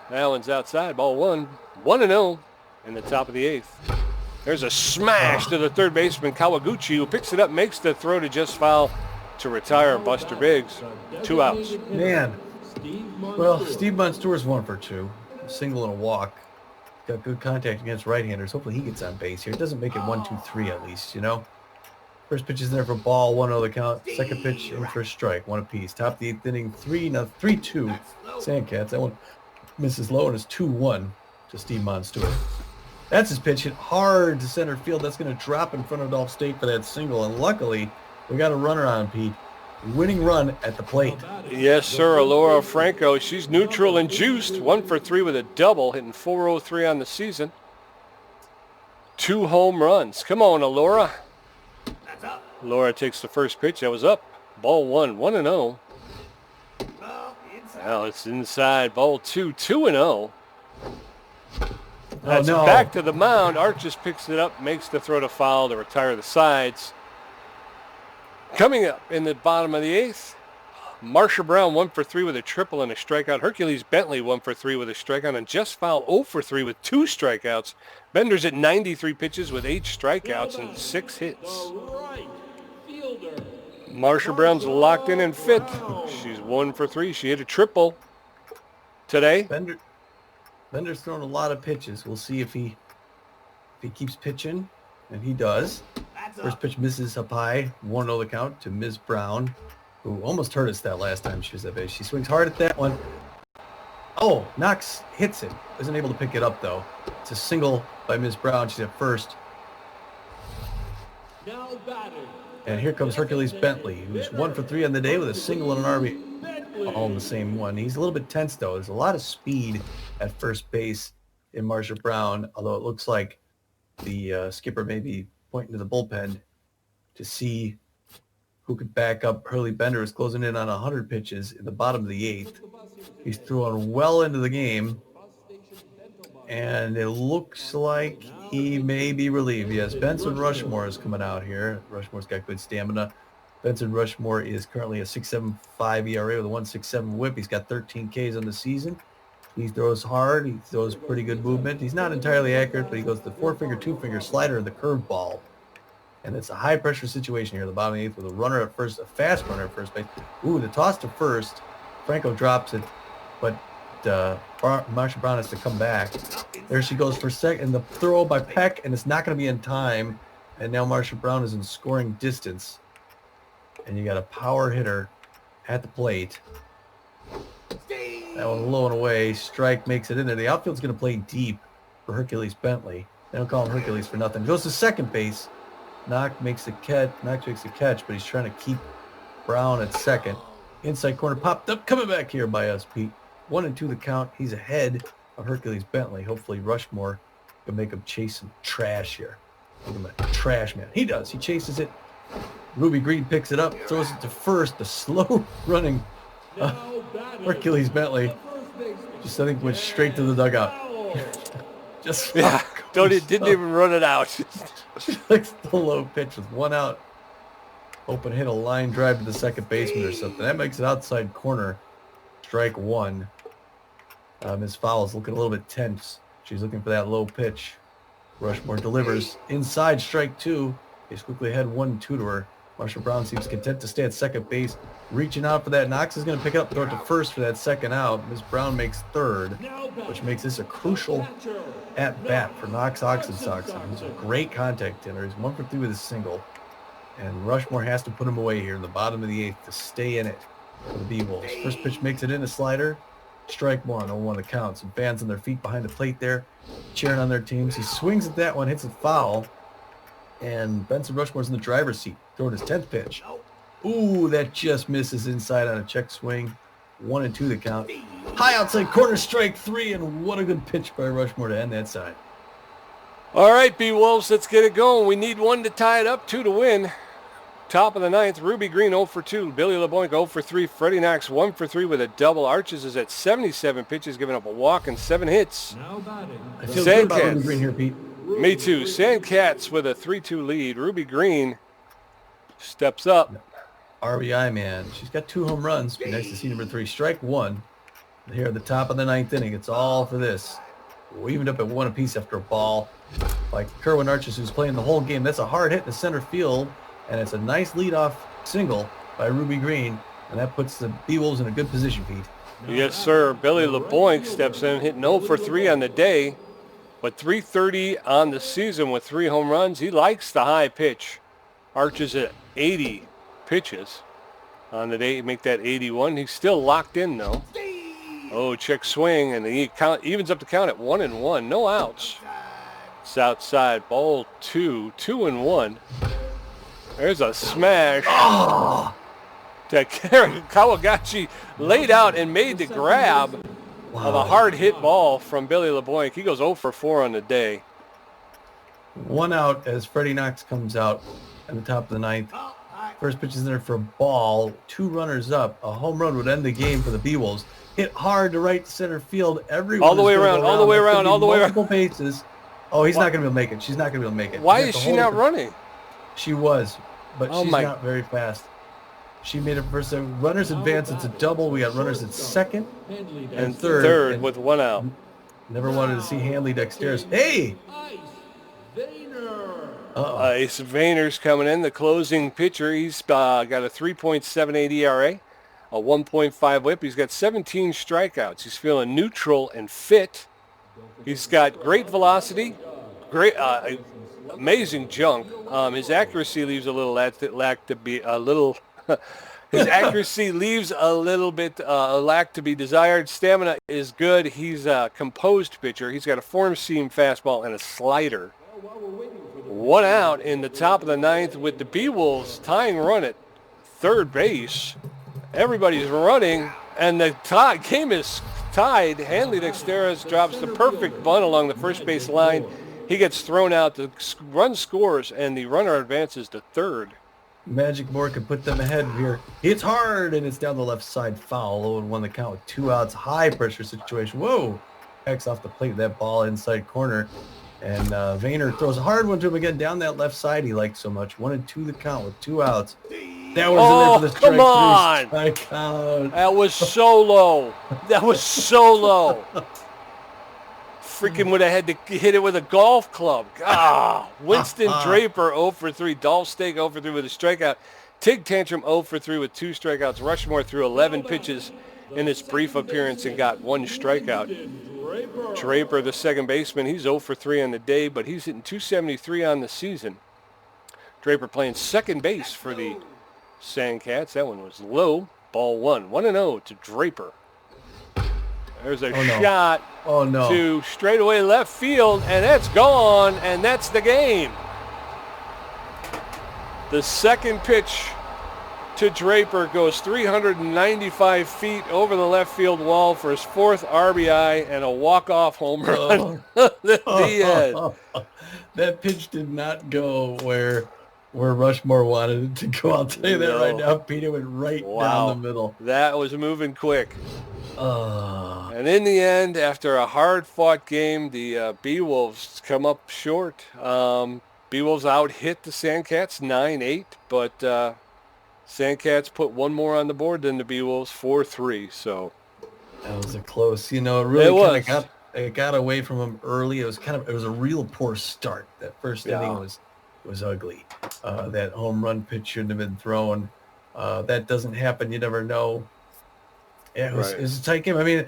Speaker 2: That one's outside. Ball 1. 1-0 in the top of the 8th. There's a smash to the third baseman, Kawaguchi, who picks it up, makes the throw to just foul to retire Buster Biggs. 2 outs.
Speaker 1: Man. Well, Steve Monstour's 1 for 2. A single and a walk. Got good contact against right-handers. Hopefully he gets on base here. It doesn't make it 1, 2, 3 at least, you know? First pitch is there for ball, 1-0 the count. Second pitch in for a strike, 1 apiece. Top of the 8th inning, 3-2. Sandcats. That one misses low and it's 2-1 to Steve Monstour. That's his pitch, hit hard to center field. That's going to drop in front of Dolph State for that single. And luckily, we got a runner on, Pete. Winning run at the plate.
Speaker 2: Yes, sir. Alora Franco. She's neutral and juiced. 1 for 3 with a double, hitting .403 on the season. 2 home runs. Come on, Alora. Alora takes the first pitch. That was up. Ball 1, 1-0. Now it's inside. Ball 2, 2-0. That's back to the mound. Arches picks it up, makes the throw to foul to retire the sides. Coming up in the bottom of the 8th, Marsha Brown 1 for 3 with a triple and a strikeout. Hercules Bentley 1 for 3 with a strikeout, and Just Foul 0 for 3 with 2 strikeouts. Bender's at 93 pitches with 8 strikeouts and 6 hits. Marsha Brown's locked in and fit. She's 1 for 3. She hit a triple today.
Speaker 1: Bender's thrown a lot of pitches. We'll see if he keeps pitching, and he does. First pitch misses up high, 1-0 the count to Ms. Brown, who almost hurt us that last time she was at base. She swings hard at that one. Oh, Knox hits it. Isn't able to pick it up, though. It's a single by Ms. Brown. She's at first.
Speaker 3: Now batting.
Speaker 1: And here comes Hercules Bentley, who's 1 for 3 on the day with a single and an RBI. All in the same one. He's a little bit tense, though. There's a lot of speed at first base in Marsha Brown, although it looks like the skipper may be pointing to the bullpen to see who could back up Hurley Bender, is closing in on 100 pitches in the bottom of the 8th. He's throwing well into the game, and it looks like he may be relieved. Yes, Benson Rushmore is coming out here. Rushmore's got good stamina. Benson Rushmore is currently a 6.75 ERA with a 1.67 whip. He's got 13 Ks on the season. He throws hard. He throws pretty good movement. He's not entirely accurate, but he goes the 4-finger, 2-finger slider and the curveball. And it's a high-pressure situation here in the bottom of the 8th with a runner at first, a fast runner at first base. Ooh, the toss to first. Franco drops it, but Marsha Brown has to come back. There she goes for second. And the throw by Peck, and it's not going to be in time. And now Marsha Brown is in scoring distance. And you got a power hitter at the plate. That one low and away. Strike makes it in there. The outfield's going to play deep for Hercules Bentley. They don't call him Hercules for nothing. Goes to second base. Knox makes the catch, but he's trying to keep Brown at second. Inside corner popped up, coming back here by us, Pete. 1-2 the count. He's ahead of Hercules Bentley. Hopefully Rushmore can make him chase some trash here. Make him a trash man. He does. He chases it. Ruby Green picks it up, throws it to first. The slow running Hercules Bentley just, I think, went straight to the dugout. Just
Speaker 2: didn't even run it out.
Speaker 1: Likes the low pitch with 1 out. Open hit, a line drive to the second baseman or something. That makes it outside corner. Strike 1. Ms. Fowles looking a little bit tense. She's looking for that low pitch. Rushmore delivers inside, strike 2. He's quickly ahead 1-2 to her. Marsha Brown seems content to stay at second base. Reaching out for that. Knox is going to pick it up, throw it to first for that second out. Ms. Brown makes third, which makes this a crucial at-bat for Knox Oxensoxen. He's a great contact hitter. He's 1 for 3 with a single. And Rushmore has to put him away here in the bottom of the 8th to stay in it for the Beewolves. First pitch makes it in, a slider. Strike 1, 0-1 the count. Some fans on their feet behind the plate there, cheering on their teams. He swings at that one, hits it foul. And Benson Rushmore's in the driver's seat, throwing his 10th pitch. Ooh, that just misses inside on a check swing. 1-2 the count. High outside corner, strike 3, and what a good pitch by Rushmore to end that side.
Speaker 2: All right, Beewolves, let's get it going. We need 1 to tie it up, 2 to win. Top of the 9th, Ruby Green 0 for 2. Billy LeBoink 0 for 3. Freddie Knox 1 for 3 with a double. Arches is at 77 pitches, giving up a walk and 7 hits.
Speaker 3: Now batting.
Speaker 1: I feel good about Ruby Green here, Pete.
Speaker 2: Me too. Sandcats with a 3-2 lead. Ruby Green steps up.
Speaker 1: RBI, man. She's got 2 home runs. Be nice to see number 3. Strike 1. Here at the top of the 9th inning. It's all for this. We evened up at 1 apiece after a ball by Kerwin Arches, who's playing the whole game. That's a hard hit in the center field, and it's a nice leadoff single by Ruby Green, and that puts the Beewolves in a good position, Pete.
Speaker 2: Yes, sir. Billy LeBoink steps in, hitting 0 for 3 on the day, but .330 on the season with 3 home runs. He likes the high pitch. Arches at 80 pitches on the day, make that 81. He's still locked in, though. Oh, check swing, and he evens up the count at 1-1. No outs. It's outside. Ball 2, 2-1. There's a smash.
Speaker 1: Oh!
Speaker 2: That Kawagachi laid out and made the grab of a hard hit ball from Billy LeBoink. He goes 0 for 4 on the day.
Speaker 1: 1 out as Freddie Knox comes out at the top of the 9th. First pitch is in there for a ball. 2 runners up. A home run would end the game for the Beewolves. Hit hard to right center field. Everyone
Speaker 2: all the way around, all the way around, all the way around.
Speaker 1: Multiple bases. Oh, he's not going to be able to make it. She's not going to be able to make it.
Speaker 2: Why is she not running?
Speaker 1: She was, but she's not very fast. She made it first. Runners advance. It's a double. We got runners at second and third
Speaker 2: with 1 out.
Speaker 1: Never wanted to see Hanley Dexterous. Hey!
Speaker 2: Ace Vayner's coming in, the closing pitcher. He's got a 3.78 ERA, a 1.5 whip. He's got 17 strikeouts. He's feeling neutral and fit. He's got great velocity, great, amazing junk. His accuracy leaves a little His accuracy leaves a little bit a lack to be desired. Stamina is good. He's a composed pitcher. He's got a form seam fastball and a slider. One out in the top of the ninth with the Beewolves tying run at third base. Everybody's running, and the game is tied. Hanley Dexteris drops the perfect bunt along the first base line. He gets thrown out. The run scores, and the runner advances to third.
Speaker 1: Magic Moore could put them ahead here. It's hard, and it's down the left side foul. 0-1 the count with 2 outs. High pressure situation. Whoa! X off the plate. That ball inside corner. And Vayner throws a hard one to him again down that left side he liked so much. 1-2 the count with 2 outs. That was in there for the strike
Speaker 2: come on!
Speaker 1: strike out.
Speaker 2: That was so low. That was so low. Freaking would have had to hit it with a golf club. Winston Draper 0 for 3. Dolph Steak 0 for 3 with a strikeout. Tig Tantrum 0 for 3 with 2 strikeouts. Rushmore threw 11 pitches in his brief appearance and got 1 strikeout. Draper, the second baseman, he's 0 for 3 on the day, but he's hitting .273 on the season. Draper playing second base for the Sandcats. That one was low. Ball 1. 1-0 to Draper. There's a shot to straightaway left field, and that's gone, and that's the game. The second pitch to Draper goes 395 feet over the left field wall for his 4th RBI and a walk-off home run. The end.
Speaker 1: That pitch did not go where Rushmore wanted it to go. I'll tell you that right now. Peter went right down the middle.
Speaker 2: That was moving quick. And in the end, after a hard-fought game, the Beewolves come up short. Beewolves out-hit the Sandcats 9-8, but Sandcats put 1 more on the board than the Beewolves, 4-3. So
Speaker 1: that was a close. You know, it really kind of got away from them early. It was a real poor start. That first inning was ugly. That home run pitch shouldn't have been thrown. That doesn't happen. You never know. Yeah, it was a tight game. I mean,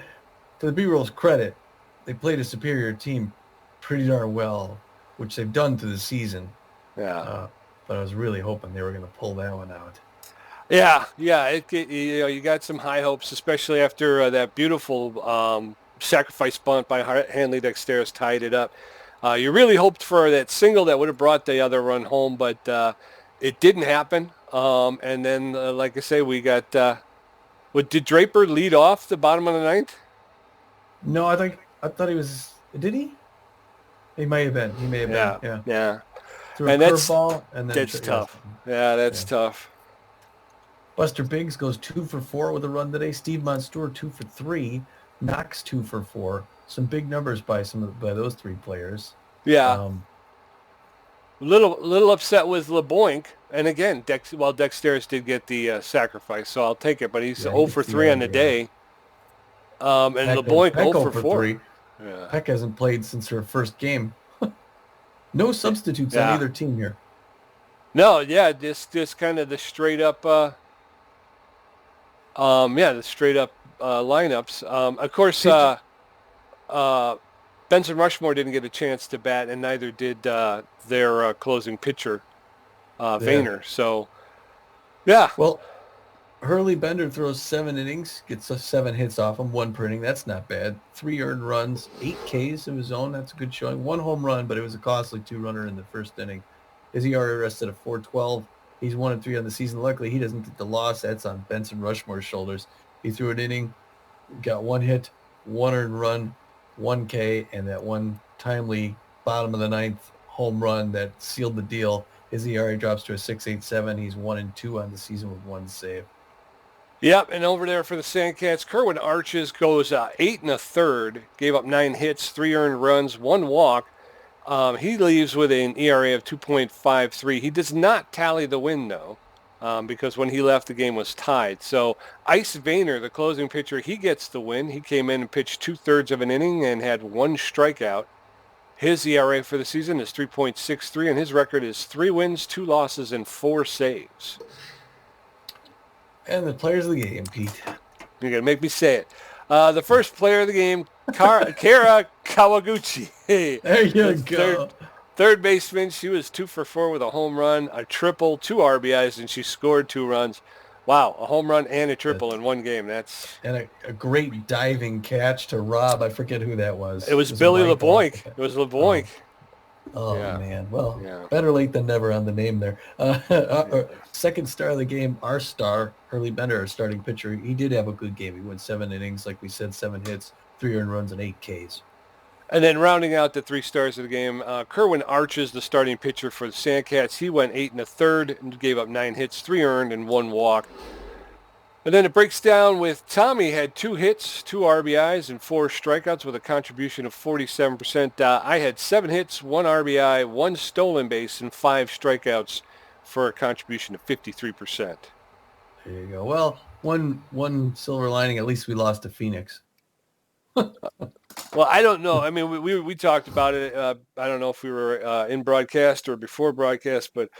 Speaker 1: to the B-Roll's credit, they played a superior team pretty darn well, which they've done through the season.
Speaker 2: Yeah.
Speaker 1: But I was really hoping they were going to pull that one out.
Speaker 2: Yeah. You got some high hopes, especially after that beautiful sacrifice bunt by Hanley Dexteris tied it up. You really hoped for that single that would have brought the other run home, but it didn't happen. And then, like I say, we got did Draper lead off the bottom of the ninth?
Speaker 1: No, I thought he was. Did he? He may have been.
Speaker 2: Yeah.
Speaker 1: Threw a curveball, and then
Speaker 2: that's tough. Yeah, that's tough.
Speaker 1: Buster Biggs goes 2 for 4 with a run today. Steve Monstour 2 for 3. Knox 2 for 4. Some big numbers by those 3 players.
Speaker 2: Yeah. Little upset with LeBoink, and again, Dexteris did get the sacrifice, so I'll take it. But he's 0 for 3 on the day. And LeBoink 0 for 4.
Speaker 1: Yeah. Peck hasn't played since her first game. No substitutes on either team here.
Speaker 2: No, just kind of the straight up. The straight up lineups. Of course, Benson Rushmore didn't get a chance to bat, and neither did their closing pitcher, Vayner. So, yeah.
Speaker 1: Well, Hurley Bender throws 7 innings, gets 7 hits off him, 1 per inning. That's not bad. 3 earned runs, 8 Ks of his own. That's a good showing. 1 home run, but it was a costly 2-runner in the first inning. His ERA rested at 4.12. He's 1-3 on the season. Luckily, he doesn't get the loss. That's on Benson Rushmore's shoulders. He threw an inning, got 1 hit, 1 earned run, 1 K, and that 1 timely bottom of the ninth home run that sealed the deal. His ERA drops to a 6.87. He's 1-2 on the season with 1 save.
Speaker 2: Yep, and over there for the Sandcats, Kerwin Arches goes 8 1/3, gave up 9 hits, 3 earned runs, 1 walk. He leaves with an ERA of 2.53. He does not tally the win, though, because when he left, the game was tied. So Ice Vayner, the closing pitcher, he gets the win. He came in and pitched 2/3 of an inning and had 1 strikeout. His ERA for the season is 3.63, and his record is 3 wins, 2 losses, and 4 saves.
Speaker 1: And the players of the game, Pete.
Speaker 2: You're going to make me say it. The first player of the game, Kara Kawaguchi.
Speaker 1: There you go.
Speaker 2: Third baseman. She was 2 for 4 with a home run, a triple, 2 RBIs, and she scored 2 runs. Wow, a home run and a triple in one game.
Speaker 1: And a great diving catch to Rob. I forget who that was.
Speaker 2: It was
Speaker 1: a
Speaker 2: Billy
Speaker 1: rifle off
Speaker 2: LeBoink.
Speaker 1: the bat.
Speaker 2: It was LeBoink.
Speaker 1: Oh
Speaker 2: Yeah.
Speaker 1: man. Well,
Speaker 2: Yeah.
Speaker 1: better late than never on the name there. Second star of the game, our star, Hurley Bender, our starting pitcher. He did have a good game. He went 7 innings, like we said, 7 hits, 3 earned runs, and 8 Ks.
Speaker 2: And then rounding out the 3 stars of the game, Kerwin Arches, the starting pitcher for the Sandcats. He went 8 1/3 and gave up 9 hits, 3 earned, and 1 walk. And then it breaks down with Tommy had 2 hits, 2 RBIs, and 4 strikeouts with a contribution of 47%. I had 7 hits, 1 RBI, 1 stolen base, and 5 strikeouts for a contribution of 53%.
Speaker 1: There you go. Well, one silver lining, at least we lost to Phoenix.
Speaker 2: Well, I don't know. I mean, we talked about it. I don't know if we were in broadcast or before broadcast, but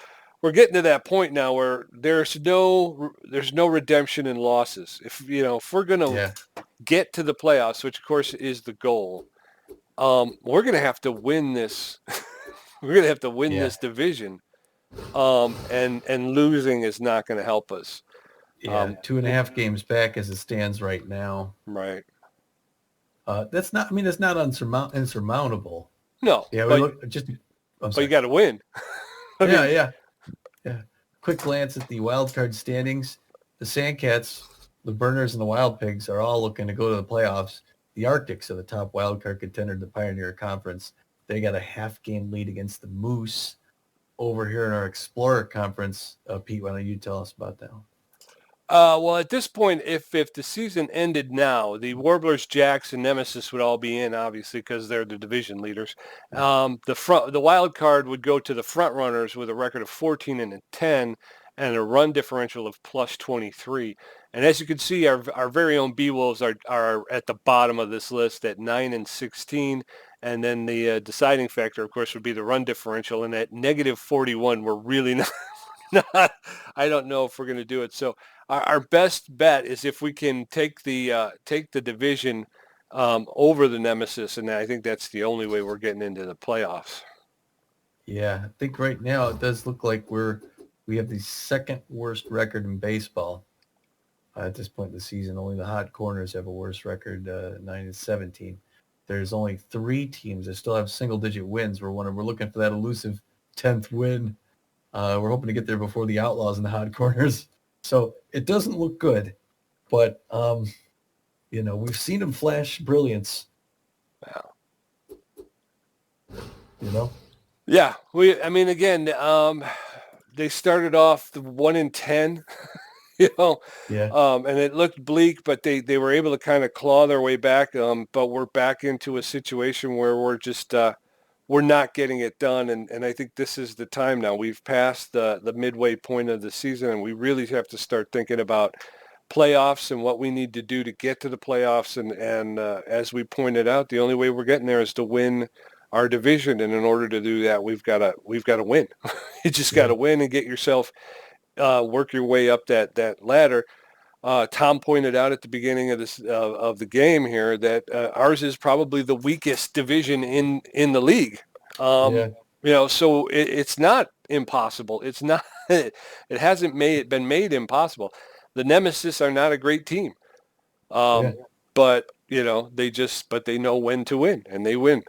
Speaker 2: we're getting to that point now where there's no redemption in losses. If we're gonna get to the playoffs, which of course is the goal, we're gonna have to win this. We're gonna have to win this division, and losing is not going to help us.
Speaker 1: Yeah, 2.5 games back as it stands right now.
Speaker 2: Right.
Speaker 1: That's not. I mean, it's not insurmountable.
Speaker 2: No.
Speaker 1: Yeah,
Speaker 2: but you got to win.
Speaker 1: Yeah. Quick glance at the wild card standings. The Sandcats, the Burners, and the Wild Pigs are all looking to go to the playoffs. The Arctics are the top wild card contender in the Pioneer Conference. They got a half-game lead against the Moose over here in our Explorer Conference. Pete, why don't you tell us about that one?
Speaker 2: Well, at this point, if the season ended now, the Warblers, Jacks, and Nemesis would all be in, obviously, because they're the division leaders. The wild card would go to the front runners with a record of 14-10 and a run differential of plus 23. And as you can see, our very own Beewolves are at the bottom of this list at 9-16. And then the deciding factor, of course, would be the run differential. And at negative 41, we're really not I don't know if we're going to do it. So our best bet is if we can take the division over the Nemesis, and I think that's the only way we're getting into the playoffs.
Speaker 1: Yeah, I think right now it does look like we have the second worst record in baseball at this point in the season. Only the Hot Corners have a worse record, 9-17. There's only 3 teams that still have single-digit wins. We're looking for that elusive 10th win. We're hoping to get there before the Outlaws and the Hot Corners. So it doesn't look good, but we've seen them flash brilliance.
Speaker 2: Wow.
Speaker 1: Yeah.
Speaker 2: Again, they started off the 1-10, and it looked bleak, but they were able to kind of claw their way back. But we're back into a situation where we're just we're not getting it done, and I think this is the time now. We've passed the midway point of the season, and we really have to start thinking about playoffs and what we need to do to get to the playoffs. And as we pointed out, the only way we're getting there is to win our division, and in order to do that, we've got to win. You just got to win and get yourself work your way up that ladder. Tom pointed out at the beginning of this of the game here that ours is probably the weakest division in the league. So it's not impossible. It's not. It hasn't been made impossible. The Nemesis are not a great team, but they know when to win, and they win.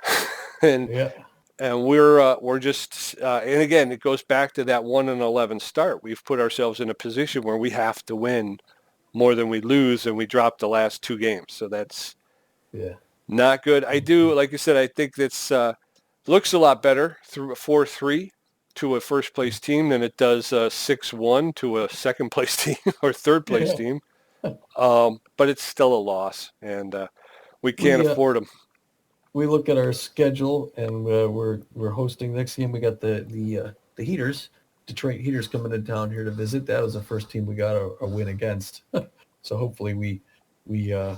Speaker 2: And we're just and again, it goes back to that 1-11 start. We've put ourselves in a position where we have to win more than we lose, and we dropped the last 2 games. So that's not good. I do, like I said, I think that's looks a lot better through a 4-3 to a first place team than it does 6-1 to a second place team or third place team. But it's still a loss, and we can't afford them.
Speaker 1: We look at our schedule, and we're hosting next game. We got the Heaters, Detroit Heaters, coming to town here to visit. That was the first team we got a win against. So hopefully we go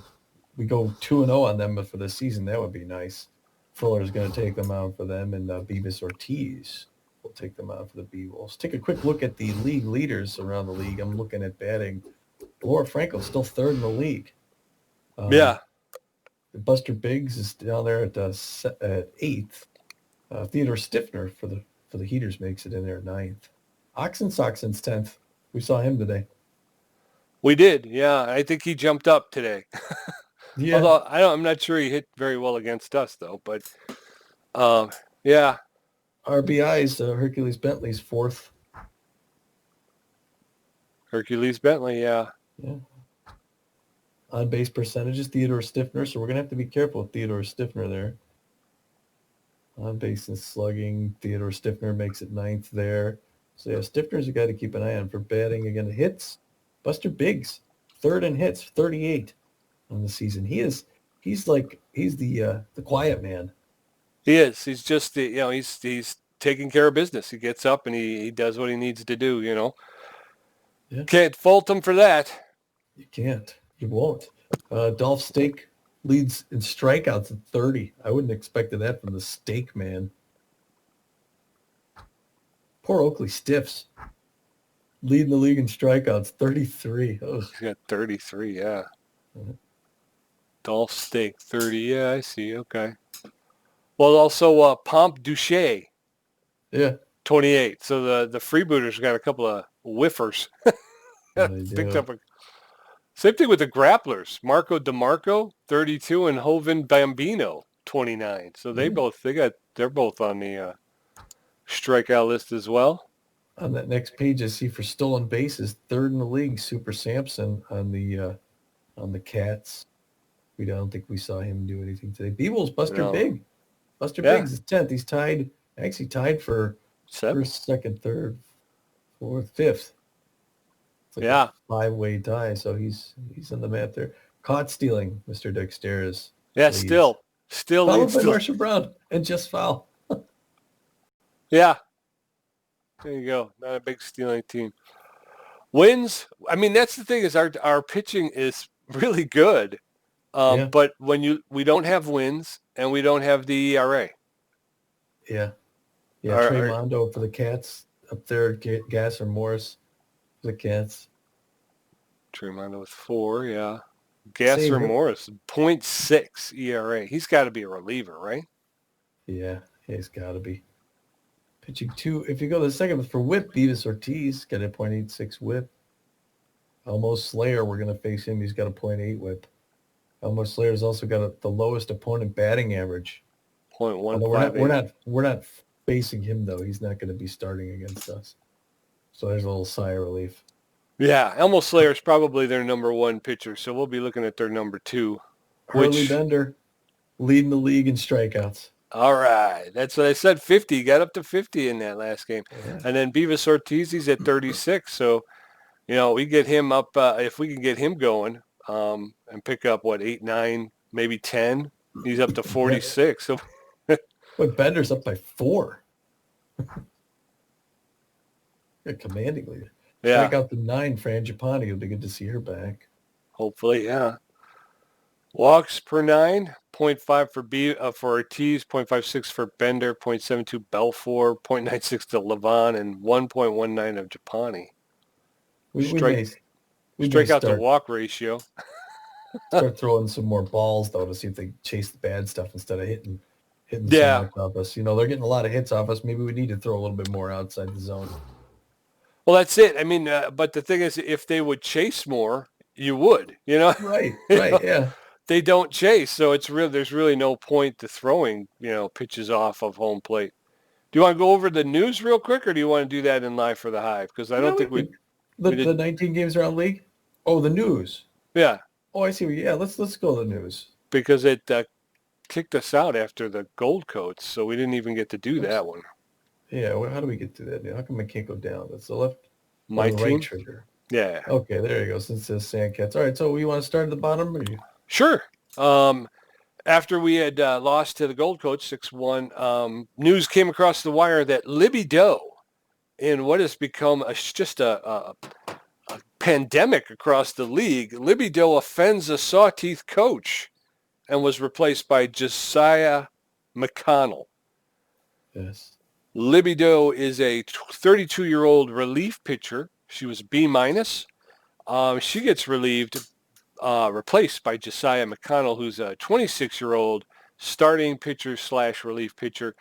Speaker 1: 2-0 on them for the season. That would be nice. Fuller's going to take them out for them, and Beavis Ortiz will take them out for the Beewolves. Take a quick look at the league leaders around the league. I'm looking at batting. Laura Franco's still 3rd in the league. Buster Biggs is down there at 8th. Theodore Stiffner for the Heaters makes it in there at 9th. Oxen's 10th. We saw him today.
Speaker 2: We did, yeah. I think he jumped up today.
Speaker 1: Yeah.
Speaker 2: Although I'm not sure he hit very well against us though. But yeah,
Speaker 1: RBIs, Hercules Bentley's fourth.
Speaker 2: Hercules Bentley, yeah.
Speaker 1: Yeah. On base percentages, Theodore Stiffner. So we're gonna have to be careful with Theodore Stiffner there. On base and slugging, Theodore Stiffner makes it ninth there. So yeah, Stiffner's a guy to keep an eye on for batting. Again, hits. Buster Biggs, third in hits, 38 on the season. He's the quiet man.
Speaker 2: He is. He's just he's taking care of business. He gets up and he does what he needs to do.
Speaker 1: Yeah.
Speaker 2: Can't fault him for that.
Speaker 1: You can't. You won't. Dolph Steak leads in strikeouts at 30. I wouldn't have expected that from the Steak man. Poor Oakley Stiffs. Leading the league in strikeouts, 33. Ugh.
Speaker 2: He's got 33, yeah. Dolph Steak, 30. Yeah, I see. Okay. Well, also Pomp Duche,
Speaker 1: Yeah.
Speaker 2: 28. So the freebooters got a couple of whiffers. Picked up same thing with the grapplers. Marco DeMarco, 32, and Hovind Bambino, 29. So they're both on the strikeout list as well.
Speaker 1: On that next page, I see for stolen bases, third in the league, Super Sampson on the Cats. We don't think we saw him do anything today. Beewolves, Buster Big. Buster Biggs is 10th. He's tied for first, second, third, fourth, fifth. It's like a five-way tie, so he's in the map there. Caught stealing, Mr. Dexter's.
Speaker 2: Yeah, still
Speaker 1: followed by Marshall Brown and just foul.
Speaker 2: Yeah. There you go. Not a big stealing team. Wins. I mean, that's the thing is our pitching is really good. But we don't have wins and we don't have the ERA.
Speaker 1: Yeah. Yeah. Trey Mondo for the Cats up there. Gas or Morris for the Cats. Trey
Speaker 2: Mondo with 4. Yeah. Gas or Morris, 0.6 ERA. He's got to be a reliever, right?
Speaker 1: Yeah. He's got to be. Pitching 2. If you go to the second for whip, Beavis Ortiz got a .86 whip. Elmo Slayer, we're going to face him. He's got a .8 whip. Elmo Slayer's also got the lowest opponent batting average.
Speaker 2: 0.158.
Speaker 1: We're not facing him though. He's not going to be starting against us. So there's a little sigh of relief.
Speaker 2: Yeah, Elmo Slayer's probably their number 1 pitcher, so we'll be looking at their number 2.
Speaker 1: Hurley Bender leading the league in strikeouts.
Speaker 2: All right. That's what I said, 50. Got up to 50 in that last game. Yeah. And then Beavis Ortiz, he's at 36. So, we get him up, if we can get him going and pick up, 8, 9, maybe 10. He's up to 46. So,
Speaker 1: but Bender's up by 4. Commanding leader.
Speaker 2: Yeah.
Speaker 1: Strike out the 9, Fran Giapani. It'll be good to see her back.
Speaker 2: Hopefully, yeah. Walks per 9. 0.5 for Ortiz, 0.56 for Bender, 0.72 Belfour, 0.96 to Levon, and 1.19 of Giapani.
Speaker 1: We
Speaker 2: strike out the walk ratio.
Speaker 1: Start throwing some more balls though to see if they chase the bad stuff instead of hitting so much off us. They're getting a lot of hits off us. Maybe we need to throw a little bit more outside the zone.
Speaker 2: Well, that's it. I mean, but the thing is, if they would chase more, you would.
Speaker 1: Right. Yeah.
Speaker 2: They don't chase, so there's really no point to throwing, pitches off of home plate. Do you want to go over the news real quick, or do you want to do that in Live for the Hive? Because I don't think
Speaker 1: the 19 games around league. Oh, the news.
Speaker 2: Yeah.
Speaker 1: Oh, I see. Yeah, let's go to the news
Speaker 2: because it kicked us out after the Gold Coats, so we didn't even get to do that one.
Speaker 1: Yeah. Well, how do we get to that? How come I can't go down? That's the left.
Speaker 2: My
Speaker 1: team? Right trigger.
Speaker 2: Yeah.
Speaker 1: Okay, there you go. Since it says Sandcats. All right. So you want to start at the bottom, or you?
Speaker 2: Sure. After we had lost to the Gold Coats 6-1, news came across the wire that Libby Doe, in what has become just a pandemic across the league, Libby Doe offends a Sawteeth coach and was replaced by Josiah McConnell.
Speaker 1: Yes.
Speaker 2: Libby Doe is a 32-year-old relief pitcher. She was B-. She gets replaced by Josiah McConnell, who's a 26-year-old starting pitcher / relief pitcher.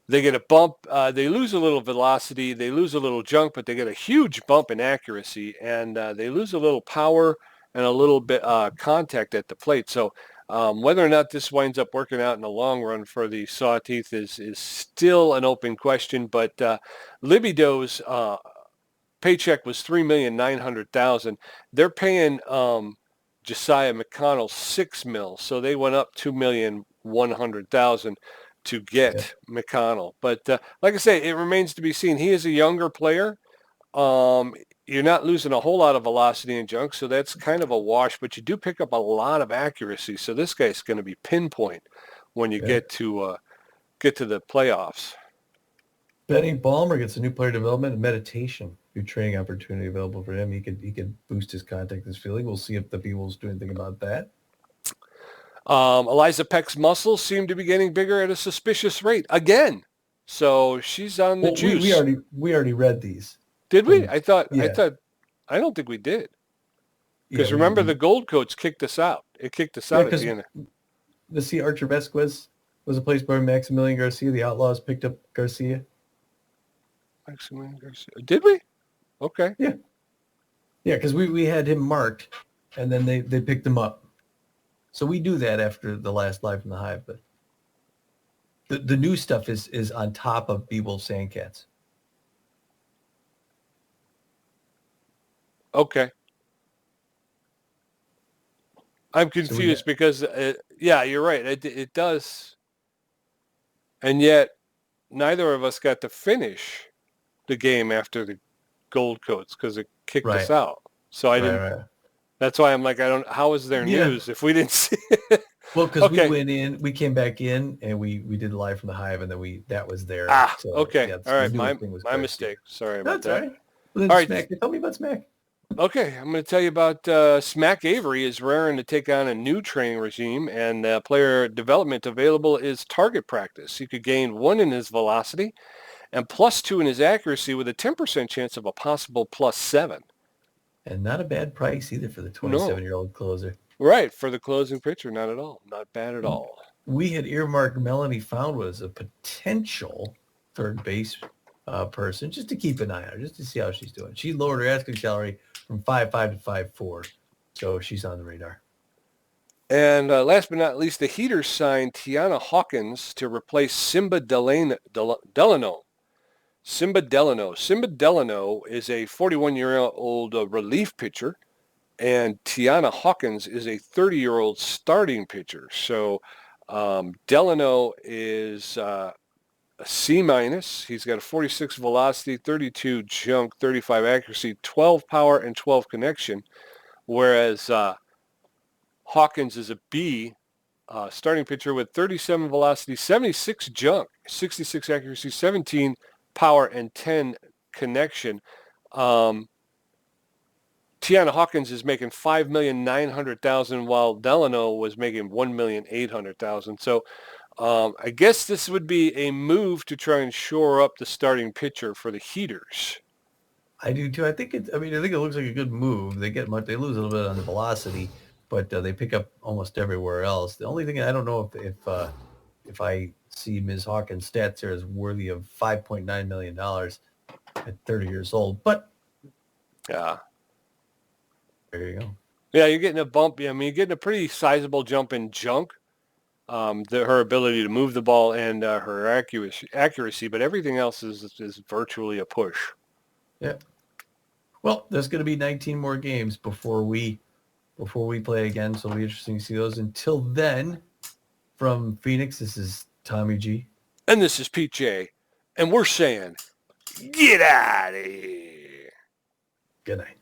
Speaker 2: They get a bump. They lose a little velocity. They lose a little junk, but they get a huge bump in accuracy, and they lose a little power and a little bit contact at the plate. So whether or not this winds up working out in the long run for the Sawteeth is still an open question. But Libido's paycheck was $3,900,000. They're paying Josiah McConnell $6 million, so they went up $2,100,000 to get McConnell. But like I say, it remains to be seen. He is a younger player. You're not losing a whole lot of velocity and junk, so that's kind of a wash. But you do pick up a lot of accuracy, so this guy's going to be pinpoint when you get to the playoffs.
Speaker 1: Benny Ballmer gets a new player development and meditation. New training opportunity available for him. He could boost his contact, his feeling. We'll see if the Beewolves do anything about that.
Speaker 2: Eliza Peck's muscles seem to be getting bigger at a suspicious rate again, so she's on the juice.
Speaker 1: We already read these.
Speaker 2: Did we? I don't think we did. Because remember, the Gold Coats kicked us out. It kicked us out at the end.
Speaker 1: The C. Archer Vesquez was replaced by Maximilian Garcia. The Outlaws picked up Garcia.
Speaker 2: Maximilian Garcia. Did we? Okay.
Speaker 1: Yeah. Yeah, because we had him marked, and then they picked him up. So we do that after the last Live from the Hive. But the new stuff is on top of Beewolf Sandcats.
Speaker 2: Okay. I'm confused because, you're right. It does. And yet, neither of us got to finish the game after the Gold Coats because it kicked us out. So I didn't. Right. That's why I'm like, how is there news if we didn't see it?
Speaker 1: Well, because we went in, we came back in, and we did Live from the Hive, and then that was there.
Speaker 2: So, okay. All right. My mistake. Sorry about that.
Speaker 1: All right. Well, then Smack. Tell me about Smack.
Speaker 2: Okay, I'm going to tell you about Smack Avery is raring to take on a new training regime, and player development available is target practice. He could gain 1 in his velocity and +2 in his accuracy with a 10% chance of a possible +7.
Speaker 1: And not a bad price either for the 27-year-old closer.
Speaker 2: Right, for the closing pitcher, not at all. Not bad at all.
Speaker 1: We had earmarked Melanie Foundwood as a potential third base person, just to keep an eye on her, just to see how she's doing. She lowered her asking salary from 5.5 to 5.4, so she's on the radar.
Speaker 2: And last but not least, the Heaters signed Tiana Hawkins to replace Simba Delano. Simba Delano is a 41-year-old relief pitcher, and Tiana Hawkins is a 30-year-old starting pitcher. So Delano is a C-. He's got a 46 velocity, 32 junk, 35 accuracy, 12 power, and 12 connection, whereas Hawkins is a B, starting pitcher with 37 velocity, 76 junk, 66 accuracy, 17 power, and 10 connection. Tiana Hawkins is making $5,900,000 while Delano was making $1,800,000. So I guess this would be a move to try and shore up the starting pitcher for the Heaters.
Speaker 1: I do too. I think it looks like a good move. They lose a little bit on the velocity, but they pick up almost everywhere else. The only thing I don't know if I see Ms. Hawkins' stats here as worthy of $5.9 million at 30 years old, but
Speaker 2: yeah,
Speaker 1: there you go.
Speaker 2: Yeah, you're getting a bump. I mean, you're getting a pretty sizable jump in junk. Her ability to move the ball and her accuracy, but everything else is virtually a push.
Speaker 1: Yeah. Well, there's going to be 19 more games before we play again, so it'll be interesting to see those. Until then, from Phoenix, this is Tommy G.
Speaker 2: And this is Pete J. And we're saying, get out of here.
Speaker 1: Good night.